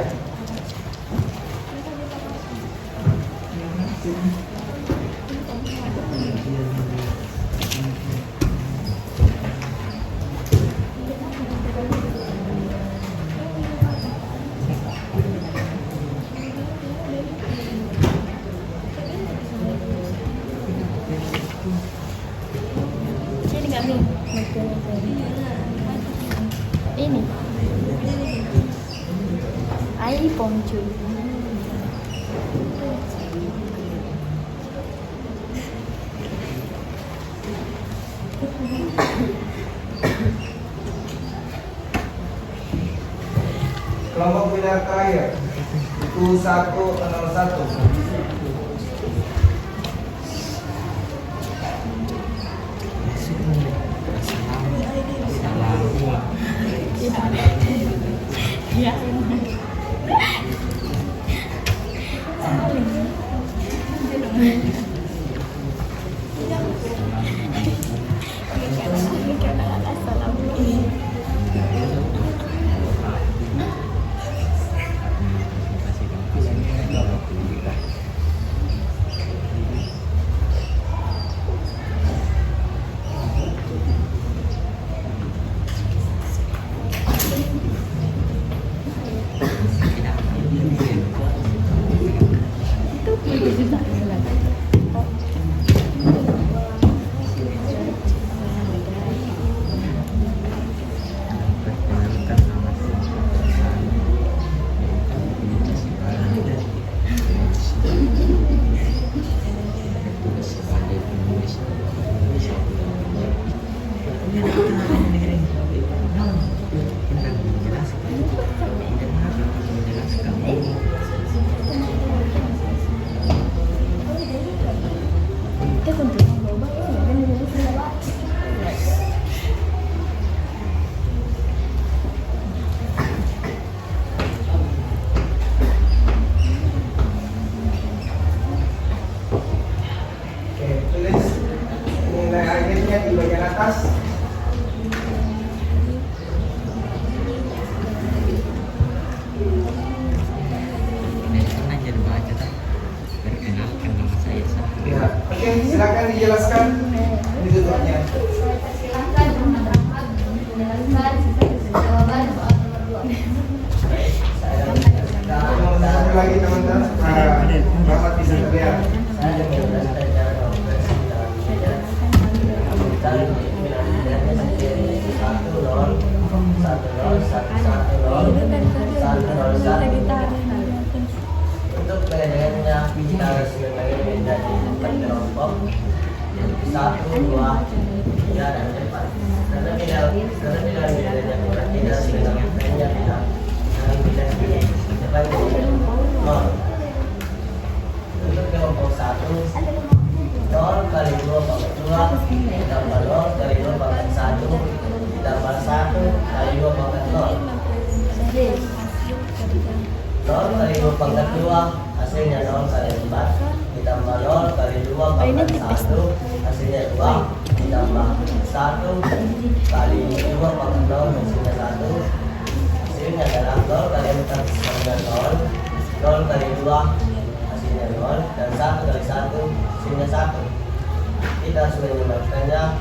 Ini iPhone cuy. Kelompok biner terakhir itu 101. Di bagian atas. Ya, oke, silakan dijelaskan ditutupnya. Saya persilahkan Muhammad Rahmat menjelaskan jawaban soal nomor 2. Satu lagi teman-teman, Rahmat bisa terlihat. Saya menjelaskan cara operasi dalam meja. Ambilkan pilihannya sendiri 10 Untuk pilihannya kita harus membagi menjadi 4 kelompok 1, 2, 3, dan 4. Karena tidak bedanya kurang tidak dengan trennya tidak bisa cepat nol. Untuk kelompok 1 0 kali 2 pangkat 2 ditambah 0 kali 2 pangkat 1 ditambah 1 kali 2 pangkat 0. 0 kali 2 pangkat 2 hasilnya 0 kali 4 ditambah 0 kali 2 pangkat 1 hasilnya 2 ditambah 1 kali 2 pangkat 0 hasilnya 1. Hasilnya adalah 0 kali 4 hasilnya 0, 0 kali 2 hasilnya 0, dan 1 kali 1 hasilnya 1. Kita sudah menyebabkannya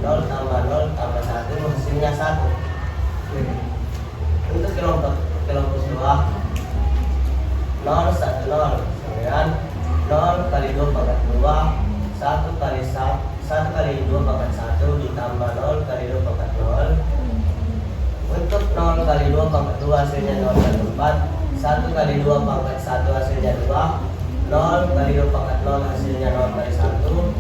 0 tambah 0 tambah 1 hasilnya 1. Untuk kelompok 2 0, 1, 0 kemudian 0 kali 2 pangkat 2 1 kali 2 pangkat 1 ditambah 0 kali 2 pangkat 0. Untuk 0 kali 2 pangkat 2 hasilnya 0 kali 4, 1 kali 2 pangkat 1 hasilnya 2, 0 kali 2 pangkat 0 hasilnya 0 kali 1.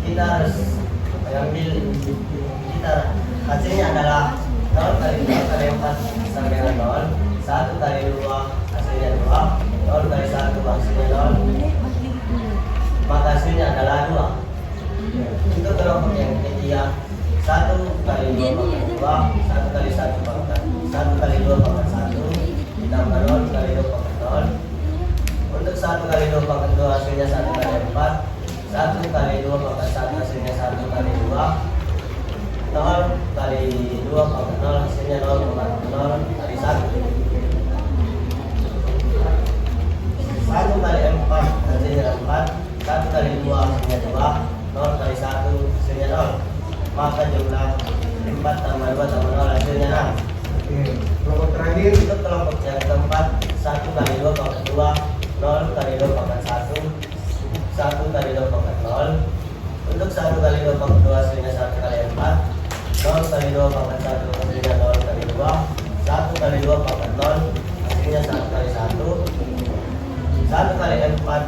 Kita harus mengambil hasilnya adalah 0 kali 2 kali 4 sama dengan 0, 1 kali 2 hasilnya 2, 0 kali 1 hasilnya 0, maka hasilnya adalah 2. Untuk kelompok yang ketiga 1 kali 2 pangkat 2, 1 kali 1 pangkat 1 kali 2 pangkat 1 ditambah 0 kali 2 pangkat 0. Untuk 1 kali 2 pangkat 2 hasilnya 1 kali 4, 1 kali 2 pangkat 1 hasilnya 1 kali 2, 0 kali 2 pangkat 0 hasilnya 0 kali 1. 1 kali 4 hasilnya 4, 1 kali 2 hasilnya 2, 0 kali 1 hasilnya 0. Maka jumlah 4 tambah 2 tambah 0 hasilnya 6. Oke, kelompok terakhir. Untuk kelompok yang keempat 1 kali 2 pangkat 2, 0 kali 2 pangkat 1, 1 kali 2 pangkat 0. Untuk 1 kali 2 pangkat 2 hasilnya 1 kali 4, 0 kali 2 pangkat 1 hasilnya 0 kali 2, 1 kali 2 pangkat 0 hasilnya 1 kali 1. 1 kali 4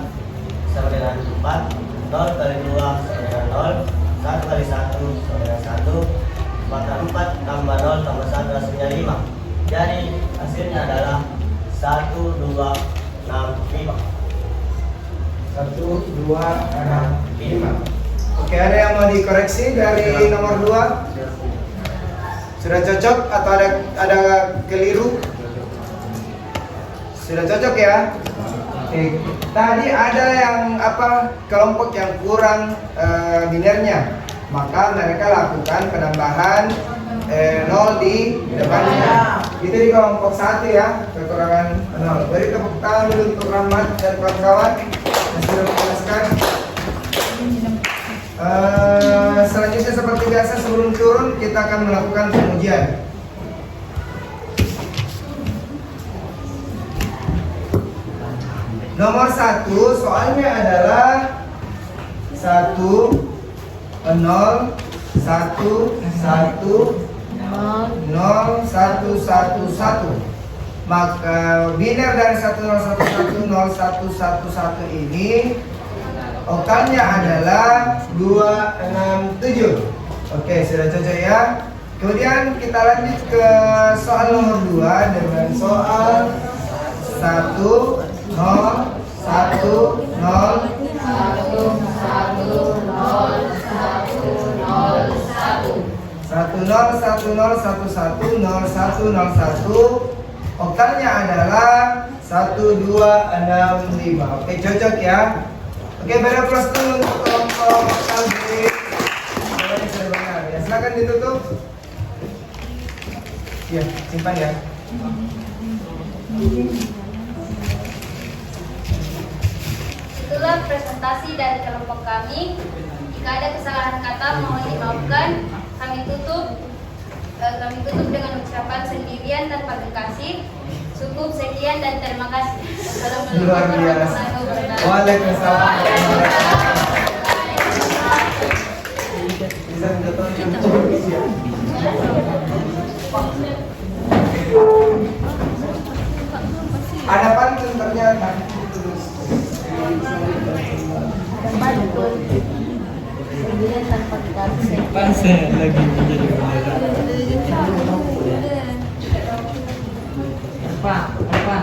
sama dengan 4, 0 kali 2 sama dengan 0, 1 kali 1 sama dengan 1, maka 4 tambah 0 tambah 1 hasilnya 5. Jadi hasilnya adalah 1, 2, 6, 5. 1, 2, 6, 5. Oke, ada yang mau dikoreksi dari nomor 2? Sudah cocok atau ada keliru? Sudah cocok ya? Oke. Tadi ada yang kelompok yang kurang binernya, maka mereka lakukan penambahan 0 di depannya. Itu di kelompok 1 ya, kekurangan 0. Beri tepuk tangan dulu untuk Rahmat dan kawan-kawan yang sudah menjelaskan. Selanjutnya seperti biasa sebelum turun kita akan melakukan pengujian. Nomor 1 soalnya adalah 1, 0, 1, 1, 0, 1, 1, 1. Maka biner dari 1, 0, 1, 1, 0, 1, 1, 1 ini oktalnya adalah 2, 6, 7. Oke, sudah cocok ya. Kemudian kita lanjut ke soal nomor 2 dengan soal 1, 0, 1, 0, 1, 1, 0, 1, 1, 0, 1, oktalnya adalah 1, 2, 6, 5. Oke, cocok ya. Oke, beda plus dulu untuk kelompok oktal B. Ya, silakan ditutup. Ya, simpan ya. Itulah presentasi dari kelompok kami. Jika ada kesalahan kata mohon dimaafkan. Kami tutup dengan ucapan sendirian tanpa terkasih. Cukup sekian dan terima kasih. Luar biasa. Waalaikumsalam. Bisa minta tolong yang ya. Ada pantun ternyata. Pansen lagi menjadi bendera. Apa?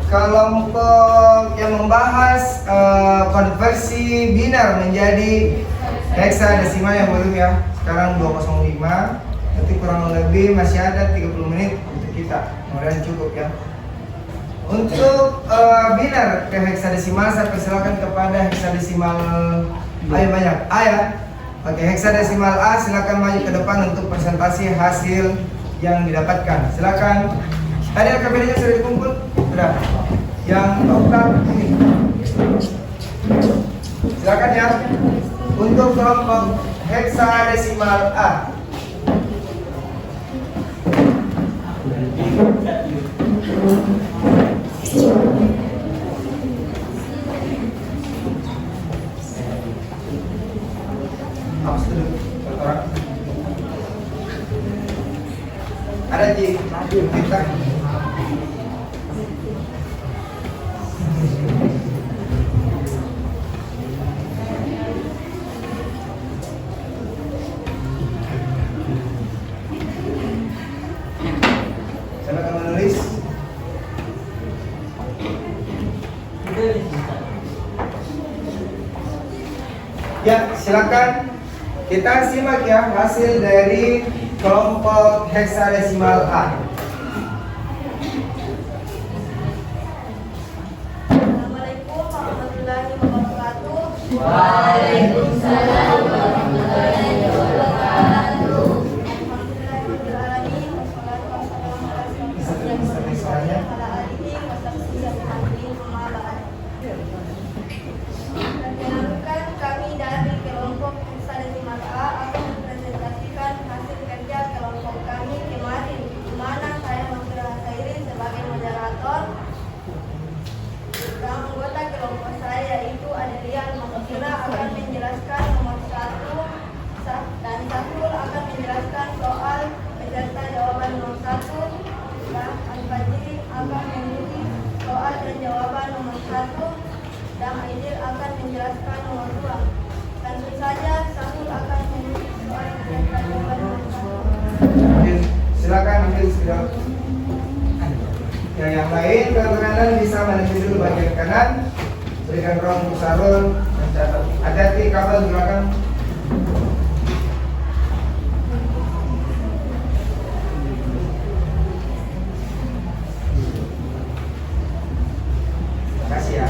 Kelompok yang membahas konversi binar menjadi heksadesimal yang belum ya. Sekarang 205. Nanti kurang lebih masih ada 30 menit untuk kita. Mudah-mudahan cukup ya. Untuk binar ke heksadesimal saya persilakan kepada heksadesimal ayo banyak A ya. Oke, heksadesimal A silakan maju ke depan untuk presentasi hasil yang didapatkan. Silakan. Tadi KBD-nya sudah dikumpul? Sudah. Yang oktav ini. Silakan ya. Untuk kelompok heksadesimal A. Ada di kita. Silakan menulis. Ya, silakan kita simak ya hasil dari kelompok heksadesimal A. Assalamualaikum warahmatullahi wabarakatuh. Waalaikumsalam warahmatullahi wabarakatuh. Alhamdulillahirrahmanirrahim. Wassalatu wassalamu ala Perkenalkan, kami dari kelompok heksadesimal A akan mempresentasikan hasil kerja kelompok kami kemarin, di mana saya Masyurah Khairin sebagai moderator. Anggota kelompok saya yaitu Adrian Maksira akan menjelaskan nomor 1 dan Safrul akan menjelaskan soal beserta jawaban nomor 1 dan Al-Fajri akan menulis soal dan jawaban nomor 1 dan Aidil akan menjelaskan nomor 2. Tentu saja Safrul akan menulis soal beserta jawaban nomor 1. Silakan ambil sudah. Yang lain kanan bisa menuju dulu bagian kanan. Berikan ruang untuk Sarul mencatat. Hati-hati kabel di belakang. Terima kasih ya.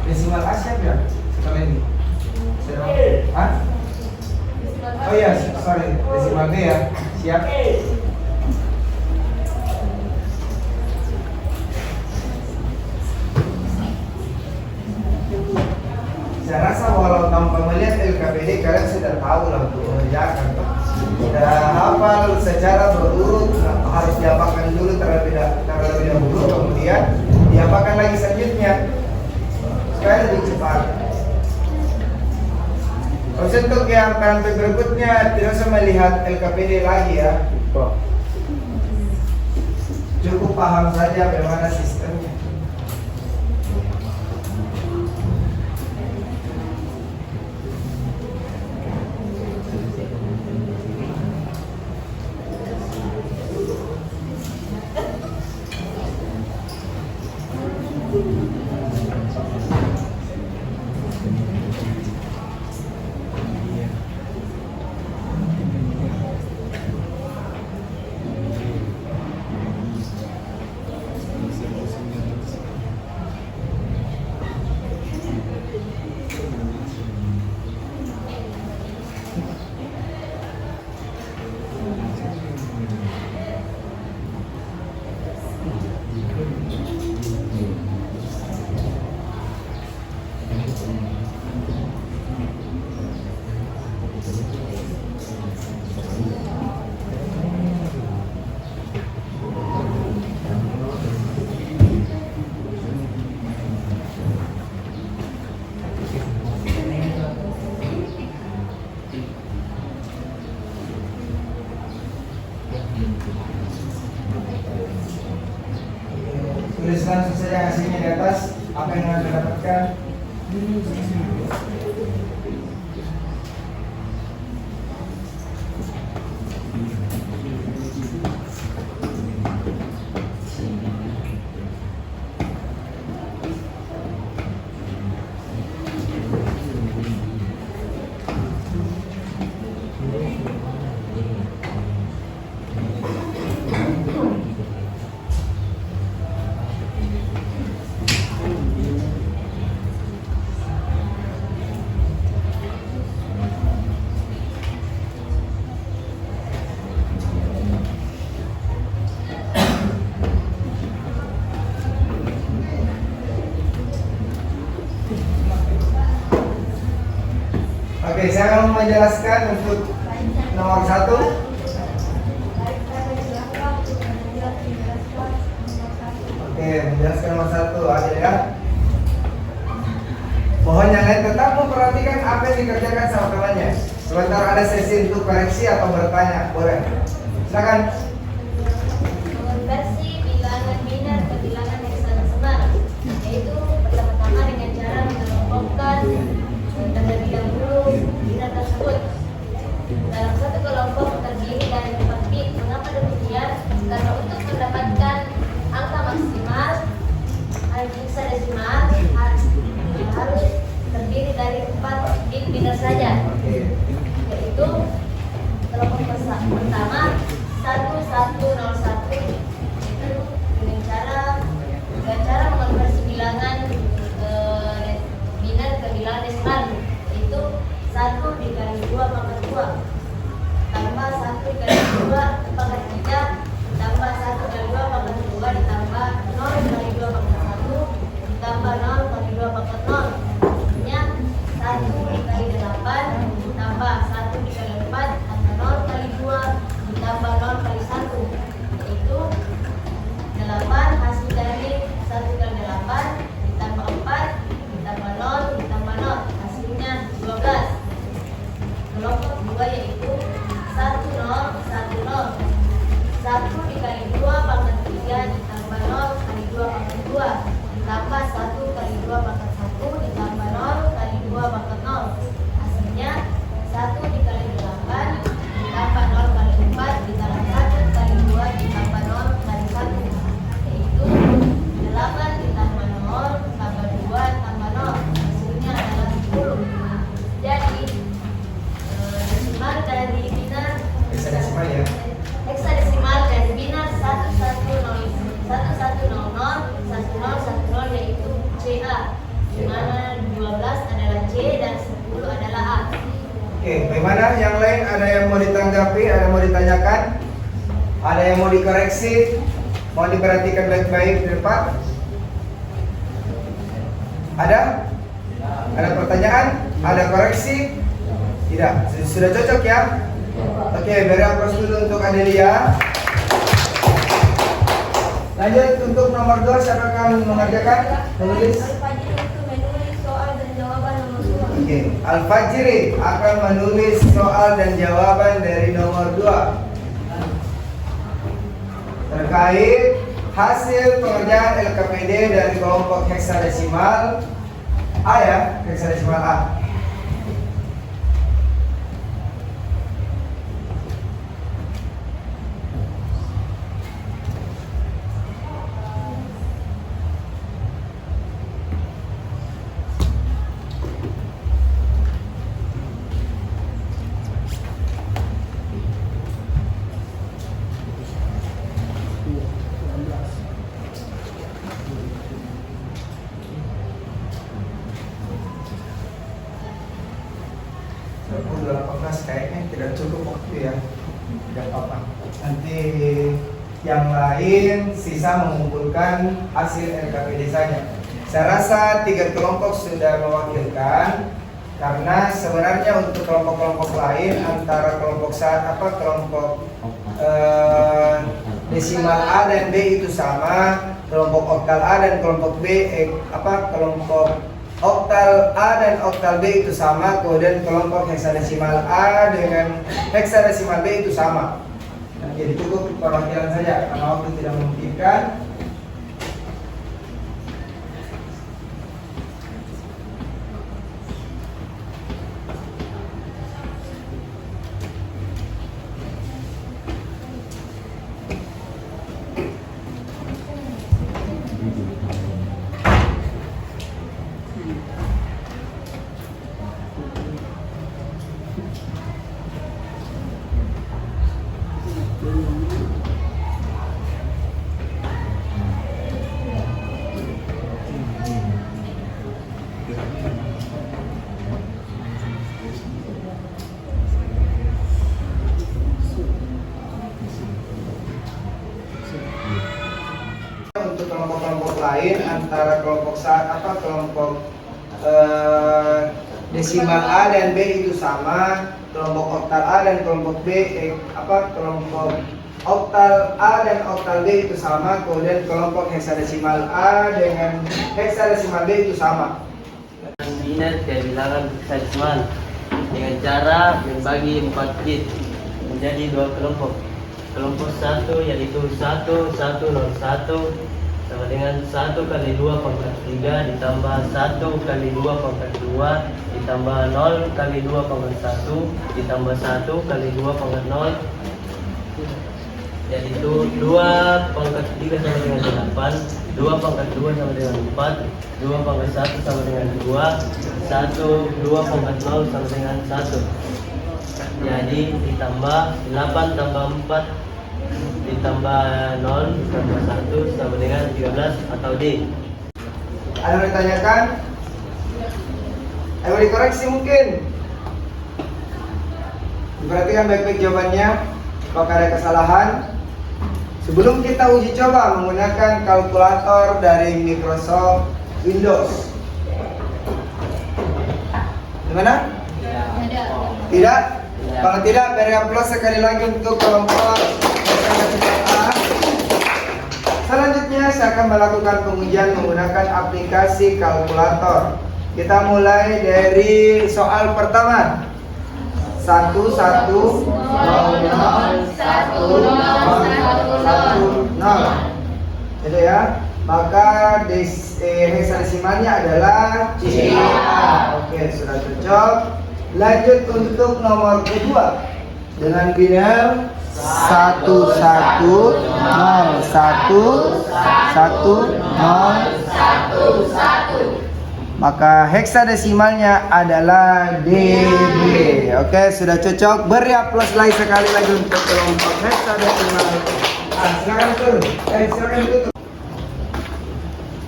Desimal A siap ya? Setelah ini. Hah? Oh iya, sorry. Desimal B ya. Siap. Saya rasa walau tanpa melihat LKPD kalian sudah tahu lah untuk mengerjakan. Sudah hafal secara berurut, harus diapakan dulu terlebih dahulu, kemudian diapakan lagi selanjutnya supaya lebih cepat. Terus untuk yang tampil berikutnya tidak usah melihat LKPD lagi ya. Cukup paham saja bagaimana sistemnya. Tulis langsung saja hasilnya di atas, apa yang Anda dapatkan. Oke, saya mau menjelaskan untuk nomor 1. Oke, menjelaskan nomor 1 ada ya. Mohon yang lain tetap memperhatikan apa yang dikerjakan sama temannya. Sebentar ada sesi untuk koreksi atau bertanya, boleh. Silakan. Konversi bilangan binar ke bilangan heksadesimal, yaitu pertama-tama dengan cara mengelompokkan tanda bilang dulu binar tersebut dalam satu kelompok terdiri dari 4 bit. Mengapa demikian? Karena untuk mendapatkan angka maksimal heksadesimal harus terdiri dari 4 bit binar saja, yaitu kelompok pertama 1101, itu dengan cara mengonversi bilangan binar ke bilangan desimal, yaitu 1 dikali 2 pangkat 2 tambah 1 dikali 2 pangkat 3 tambah 1 kali 2 pangkat 2 ditambah 0 kali 2 pangkat 1 ditambah 0 kali 2 pangkat 0. Artinya 1 dikali 8 tambah 1 dikali 4 tambah 0 kali 2 ditambah 0 kali 1, yaitu 8 hasil dari 1 kali 8 ditambah 4 ditambah 0 ditambah 0, hasilnya 12. Kelompok 2 yaitu 1 0 1 0, 1 dikali 2 pangkat 3 ditambah 0 kali 2 pangkat 2 ditambah 1 kali 2 pangkat 1 ditambah 0 kali 2 pangkat 0, hasilnya 1 dikali 8 ditambah 0 kali 4 ditambah 1 kali 2 ditambah 0 kali 1, yaitu 8 ditambah 0 tambah 2 tambah 0, hasilnya adalah 10. Jadi desimal dari binar Heksadesimal ya. heksadesimal dari binar 1100 yaitu CA, di mana 12 adalah C dan 10 adalah A. Oke, bagaimana yang lain? Ada yang mau ditanggapi, ada yang mau ditanyakan, ada yang mau dikoreksi, mau diperhatikan baik-baik di depan? Ada? Ada pertanyaan? Ada koreksi? Tidak? Sudah cocok ya? Oke, beri aplaus dulu untuk Adelia. Lanjut untuk nomor 2, siapa akan mengerjakan? Menulis. Menulis soal dan jawaban nomor 2. Oke, Al-Fajri akan menulis soal dan jawaban dari nomor 2 terkait hasil pengerjaan LKPD dari kelompok heksadesimal A ya, heksadesimal A. Kayaknya tidak cukup waktu ya. Tidak apa-apa. Nanti yang lain sisa mengumpulkan hasil LKPD saja. Saya rasa 3 kelompok sudah mewakilkan, karena sebenarnya untuk kelompok-kelompok lain antara kelompok kelompok desimal A dan B itu sama, kelompok oktal A dan kelompok B kelompok oktal A dan oktal B itu sama, kemudian kelompok heksadesimal A dengan heksadesimal B itu sama. Nah, jadi cukup perwakilan saja karena waktu tidak memungkinkan. Untuk kelompok-kelompok lain antara kelompok kelompok desimal A dan B itu sama, kelompok oktal A dan kelompok B kelompok oktal A dan oktal B itu sama, kemudian kelompok heksadesimal A dengan heksadesimal B itu sama. Biner kebilangan heksadesimal dengan cara membagi 4 bit menjadi 2 kelompok. Kelompok 1 yaitu 1101 sama dengan 1 kali 2 pangkat 3 ditambah 1 kali 2 pangkat 2 ditambah 0 kali 2 pangkat 1 ditambah 1 kali 2 pangkat 0, yaitu 2 pangkat 3 sama dengan 8, 2 pangkat 2 sama dengan 4, 2 pangkat 1 sama dengan 2, 2 pangkat 0 sama dengan 1. Jadi ditambah 8 tambah 4 ditambah 0 ditambah 1 sama dengan 13 atau D. Ada yang ditanyakan? Ayo dikoreksi mungkin. Diperhatikan baik-baik jawabannya. Apakah ada kesalahan? Sebelum kita uji coba menggunakan kalkulator dari Microsoft Windows. Gimana? Tidak? Kalau tidak, beri aplaus sekali lagi untuk kelompok A. Selanjutnya saya akan melakukan pengujian menggunakan aplikasi kalkulator. Kita mulai dari soal pertama. 1 1 0 0 1 0 1 0. Itu ya. Maka heksadesimalnya adalah CA. Oke, sudah cocok. Lanjut untuk nomor kedua dengan biner 1 1 0 1 1 0 1. Maka heksadesimalnya adalah DB. Oke, sudah cocok. Beri aplaus lagi sekali lagi untuk kelompok heksadesimal. Silakan tuh. Silakan tutup.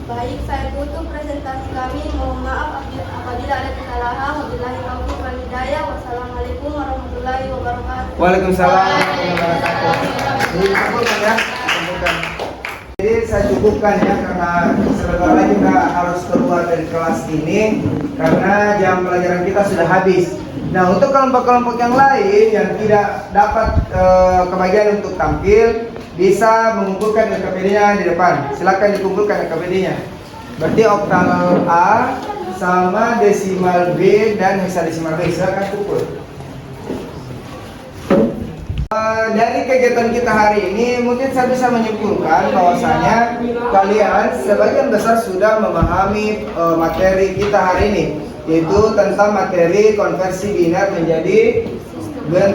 Baik, saya tutup presentasi kami. Mohon maaf apabila ada kesalahan. Wabillahi taufiq wal hidayah. Wassalamualaikum warahmatullahi wabarakatuh. Waalaikumsalam warahmatullahi wabarakatuh. Jadi kumpulkan ya, kumpulkan. Jadi saya cukupkan ya, karena sebentar lagi kita harus keluar dari kelas ini karena jam pelajaran kita sudah habis. Nah, untuk kelompok-kelompok yang lain yang tidak dapat kebagian untuk tampil, bisa mengumpulkan LKPD-nya di depan. Silakan dikumpulkan LKPD-nya. Berarti oktal A sama desimal B dan heksadesimal B. Silakan kumpul. Dari kegiatan kita hari ini mungkin saya bisa menyimpulkan bahwasanya kalian sebagian besar sudah memahami materi kita hari ini, yaitu tentang materi konversi biner menjadi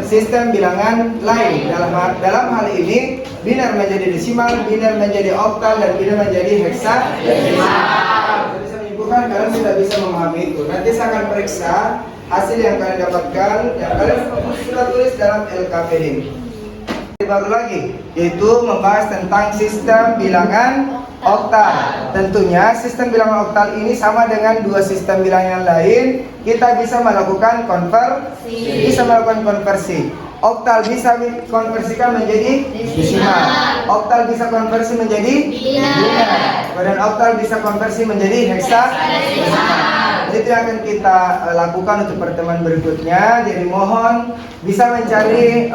sistem bilangan lain. Dalam hal ini biner menjadi desimal, biner menjadi oktal, dan biner menjadi heksadesimal. Saya bisa menyimpulkan kalian sudah bisa memahami itu. Nanti saya akan periksa hasil yang kalian dapatkan, yang kalian sudah tulis dalam LKPD. Baru lagi, yaitu membahas tentang sistem bilangan oktal. Tentunya sistem bilangan oktal ini sama dengan dua sistem bilangan lain. Kita bisa melakukan konversi. Oktal bisa konversikan menjadi desimal. Oktal bisa konversi menjadi biner. Dan oktal bisa konversi menjadi heksadesimal. Itu yang akan kita lakukan untuk pertemuan berikutnya. Jadi mohon bisa mencari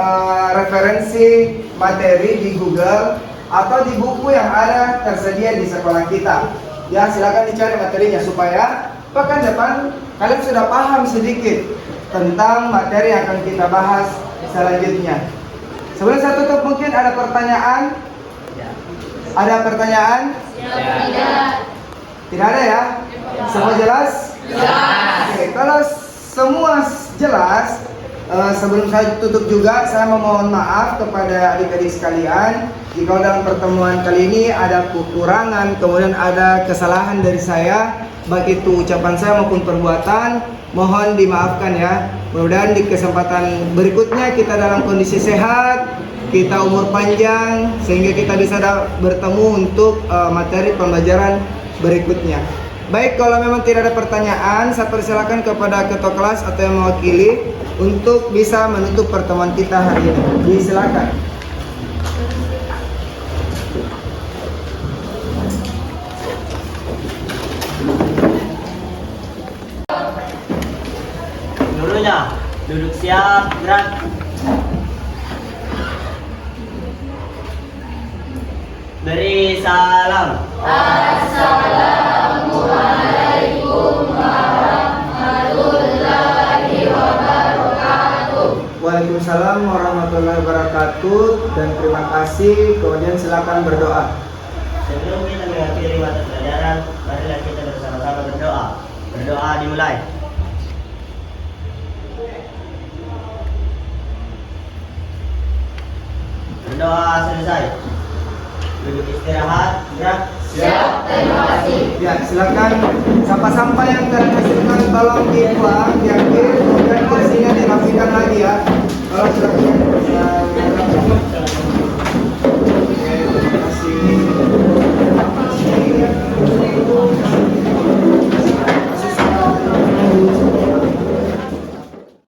referensi materi di Google atau di buku yang ada tersedia di sekolah kita. Ya, silakan dicari materinya supaya pekan depan kalian sudah paham sedikit tentang materi yang akan kita bahas selanjutnya. Sebelum saya tutup, mungkin ada pertanyaan? Ada pertanyaan? Tidak ada ya? Semua jelas? Oke, kalau semua jelas, sebelum saya tutup juga, saya memohon maaf kepada adik-adik sekalian jika dalam pertemuan kali ini ada kekurangan, kemudian ada kesalahan dari saya, baik itu ucapan saya maupun perbuatan, mohon dimaafkan ya. Mudah-mudahan di kesempatan berikutnya kita dalam kondisi sehat, kita umur panjang, sehingga kita bisa bertemu untuk materi pembelajaran berikutnya. Baik, kalau memang tidak ada pertanyaan, saya persilakan kepada ketua kelas atau yang mewakili untuk bisa menutup pertemuan kita hari ini. Silakan. gurunya. Duduk siap, gerak. Beri salam. Waalaikumsalam warahmatullahi wabarakatuh dan terima kasih. Kemudian silakan berdoa. Sebelum kita mengakhiri mata pelajaran, marilah kita bersama-sama berdoa. Berdoa dimulai. Berdoa selesai. Duduk istirahat, gerak. Ya, silakan sampah-sampah yang terhasilkan tolong dibuang, diambil, kemudian kursinya dirapikan lagi ya. Kalau sudah